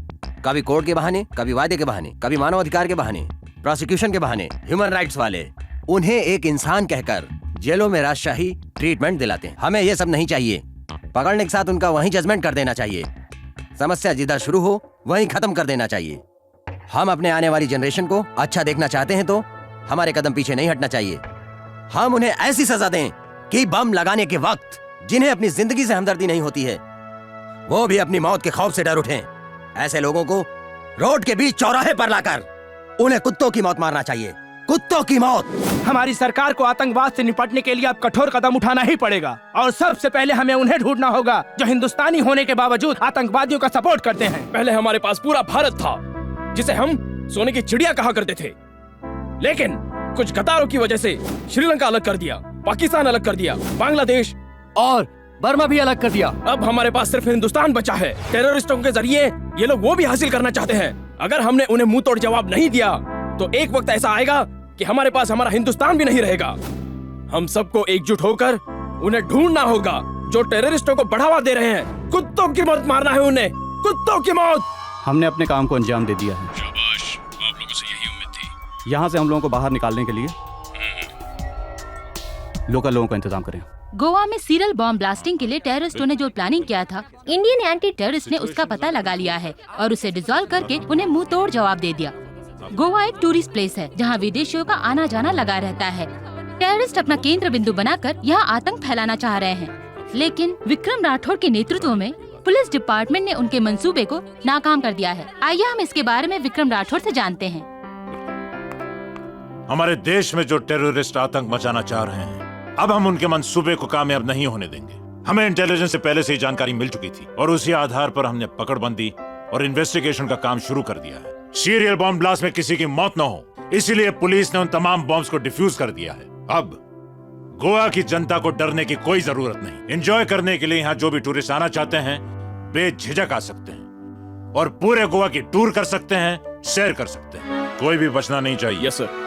कभी कोर्ट के बहाने, कभी वायदे के बहाने, कभी मानवाधिकार के बहाने, प्रोसिक्यूशन के बहाने ह्यूमन राइट्स वाले उन्हें एक इंसान कहकर जेलों में राजशाही ट्रीटमेंट दिलाते हैं। हमें यह सब नहीं चाहिए। पकड़ने के साथ उनका वहीं जजमेंट कर देना चाहिए। समस्या जिधर शुरू हो वहीं खत्म कर देना चाहिए। हम अपने आने वाली जनरेशन को अच्छा देखना चाहते हैं तो हमारे कदम पीछे नहीं हटना चाहिए। हम उन्हें ऐसी सजा दें कि बम लगाने के वक्त जिन्हें अपनी जिंदगी से हमदर्दी नहीं होती है वो भी अपनी मौत के खौफ से डर उठें। ऐसे लोगों को रोड के बीच चौराहे पर लाकर उन्हें कुत्तों की मौत मारना चाहिए, कुत्तों की मौत। हमारी सरकार को आतंकवाद से निपटने के लिए अब कठोर कदम उठाना ही पड़ेगा और सबसे पहले हमें उन्हें ढूंढना होगा जो हिंदुस्तानी होने के बावजूद आतंकवादियों का सपोर्ट करते हैं। पहले हमारे पास पूरा भारत था जिसे हम सोने की चिड़िया कहा करते थे, लेकिन कुछ गद्दारों की वजह से श्रीलंका अलग कर दिया, पाकिस्तान अलग कर दिया, बांग्लादेश और बर्मा भी अलग कर दिया। अब हमारे पास सिर्फ हिंदुस्तान बचा है। टेररिस्टों के जरिए ये लोग वो भी हासिल करना चाहते हैं। अगर हमने उन्हें मुंह तोड़ जवाब नहीं दिया तो एक वक्त ऐसा आएगा कि हमारे पास हमारा हिंदुस्तान भी नहीं रहेगा। हम सबको एकजुट होकर उन्हें ढूंढना होगा जो टेररिस्टों को बढ़ावा दे रहे हैं। कुत्तों की मौत मारना है उन्हें, कुत्तों की मौत। हमने अपने काम को अंजाम दे दिया है। शाबाश, आप लोगों से यही उम्मीद थी। यहाँ से हम लोगों को बाहर निकालने के लिए लोकल लोगों का इंतजाम करें। गोवा में सीरियल बॉम्ब ब्लास्टिंग के लिए टेररिस्टों ने जो प्लानिंग किया था, इंडियन एंटी टेररिस्ट ने उसका पता लगा लिया है और उसे डिसॉल्व करके उन्हें मुंह तोड़ जवाब दे दिया। गोवा एक टूरिस्ट प्लेस है जहां विदेशियों का आना जाना लगा रहता है। टेररिस्ट अपना केंद्र बिंदु बनाकर यहाँ आतंक फैलाना चाह रहे हैं, लेकिन विक्रम राठौड़ के नेतृत्व में पुलिस डिपार्टमेंट ने उनके मंसूबे को नाकाम कर दिया है। आइए हम इसके बारे में विक्रम राठौड़ से जानते हैं। हमारे देश में जो टेररिस्ट आतंक मचाना चाह रहे हैं, अब हम उनके मंसूबे को कामयाब नहीं होने देंगे। हमें इंटेलिजेंस से पहले से ही जानकारी मिल चुकी थी और उसी आधार पर हमने पकड़बंदी और इन्वेस्टिगेशन का काम शुरू कर दिया है। सीरियल बॉम्ब ब्लास्ट में किसी की मौत न हो, इसीलिए पुलिस ने उन तमाम बॉम्ब्स को डिफ्यूज कर दिया है। अब गोवा की जनता को डरने की कोई जरूरत नहीं। एंजॉय करने के लिए यहाँ जो भी टूरिस्ट आना चाहते हैं बेझिझक आ सकते हैं और पूरे गोवा की टूर कर सकते हैं, सैर कर सकते हैं। कोई भी बचना नहीं चाहिए। Yes sir.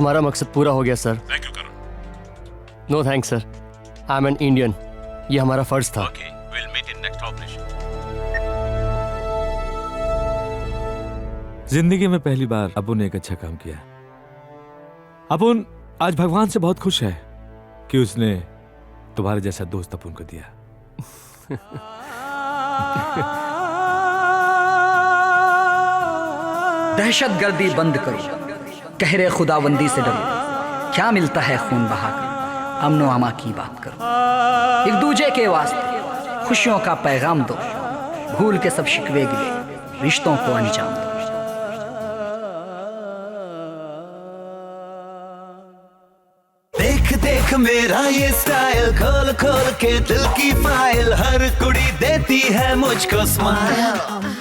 हमारा मकसद पूरा हो गया sir. Thank you Karan. No thanks sir, I am an Indian, ये हमारा फर्ज था। Will meet in next operation. जिंदगी में पहली बार अपुन ने एक अच्छा काम किया। अपुन आज भगवान से बहुत खुश है कि उसने तुम्हारे जैसा दोस्त अपुन को दिया। दहशतगर्दी बंद करो, कहरे खुदाबंदी से डरो, क्या मिलता है खून बहाकर, अमनो अमा की बात करो, एक दूजे के वास्ते खुशियों का पैगाम दो, भूल के सब शिकवे गिले रिश्तों को अंजाम दो। देख देख मेरा ये स्टाइल, खोल खोल के दिल की फाइल, हर कुड़ी देती है मुझको स्माइल।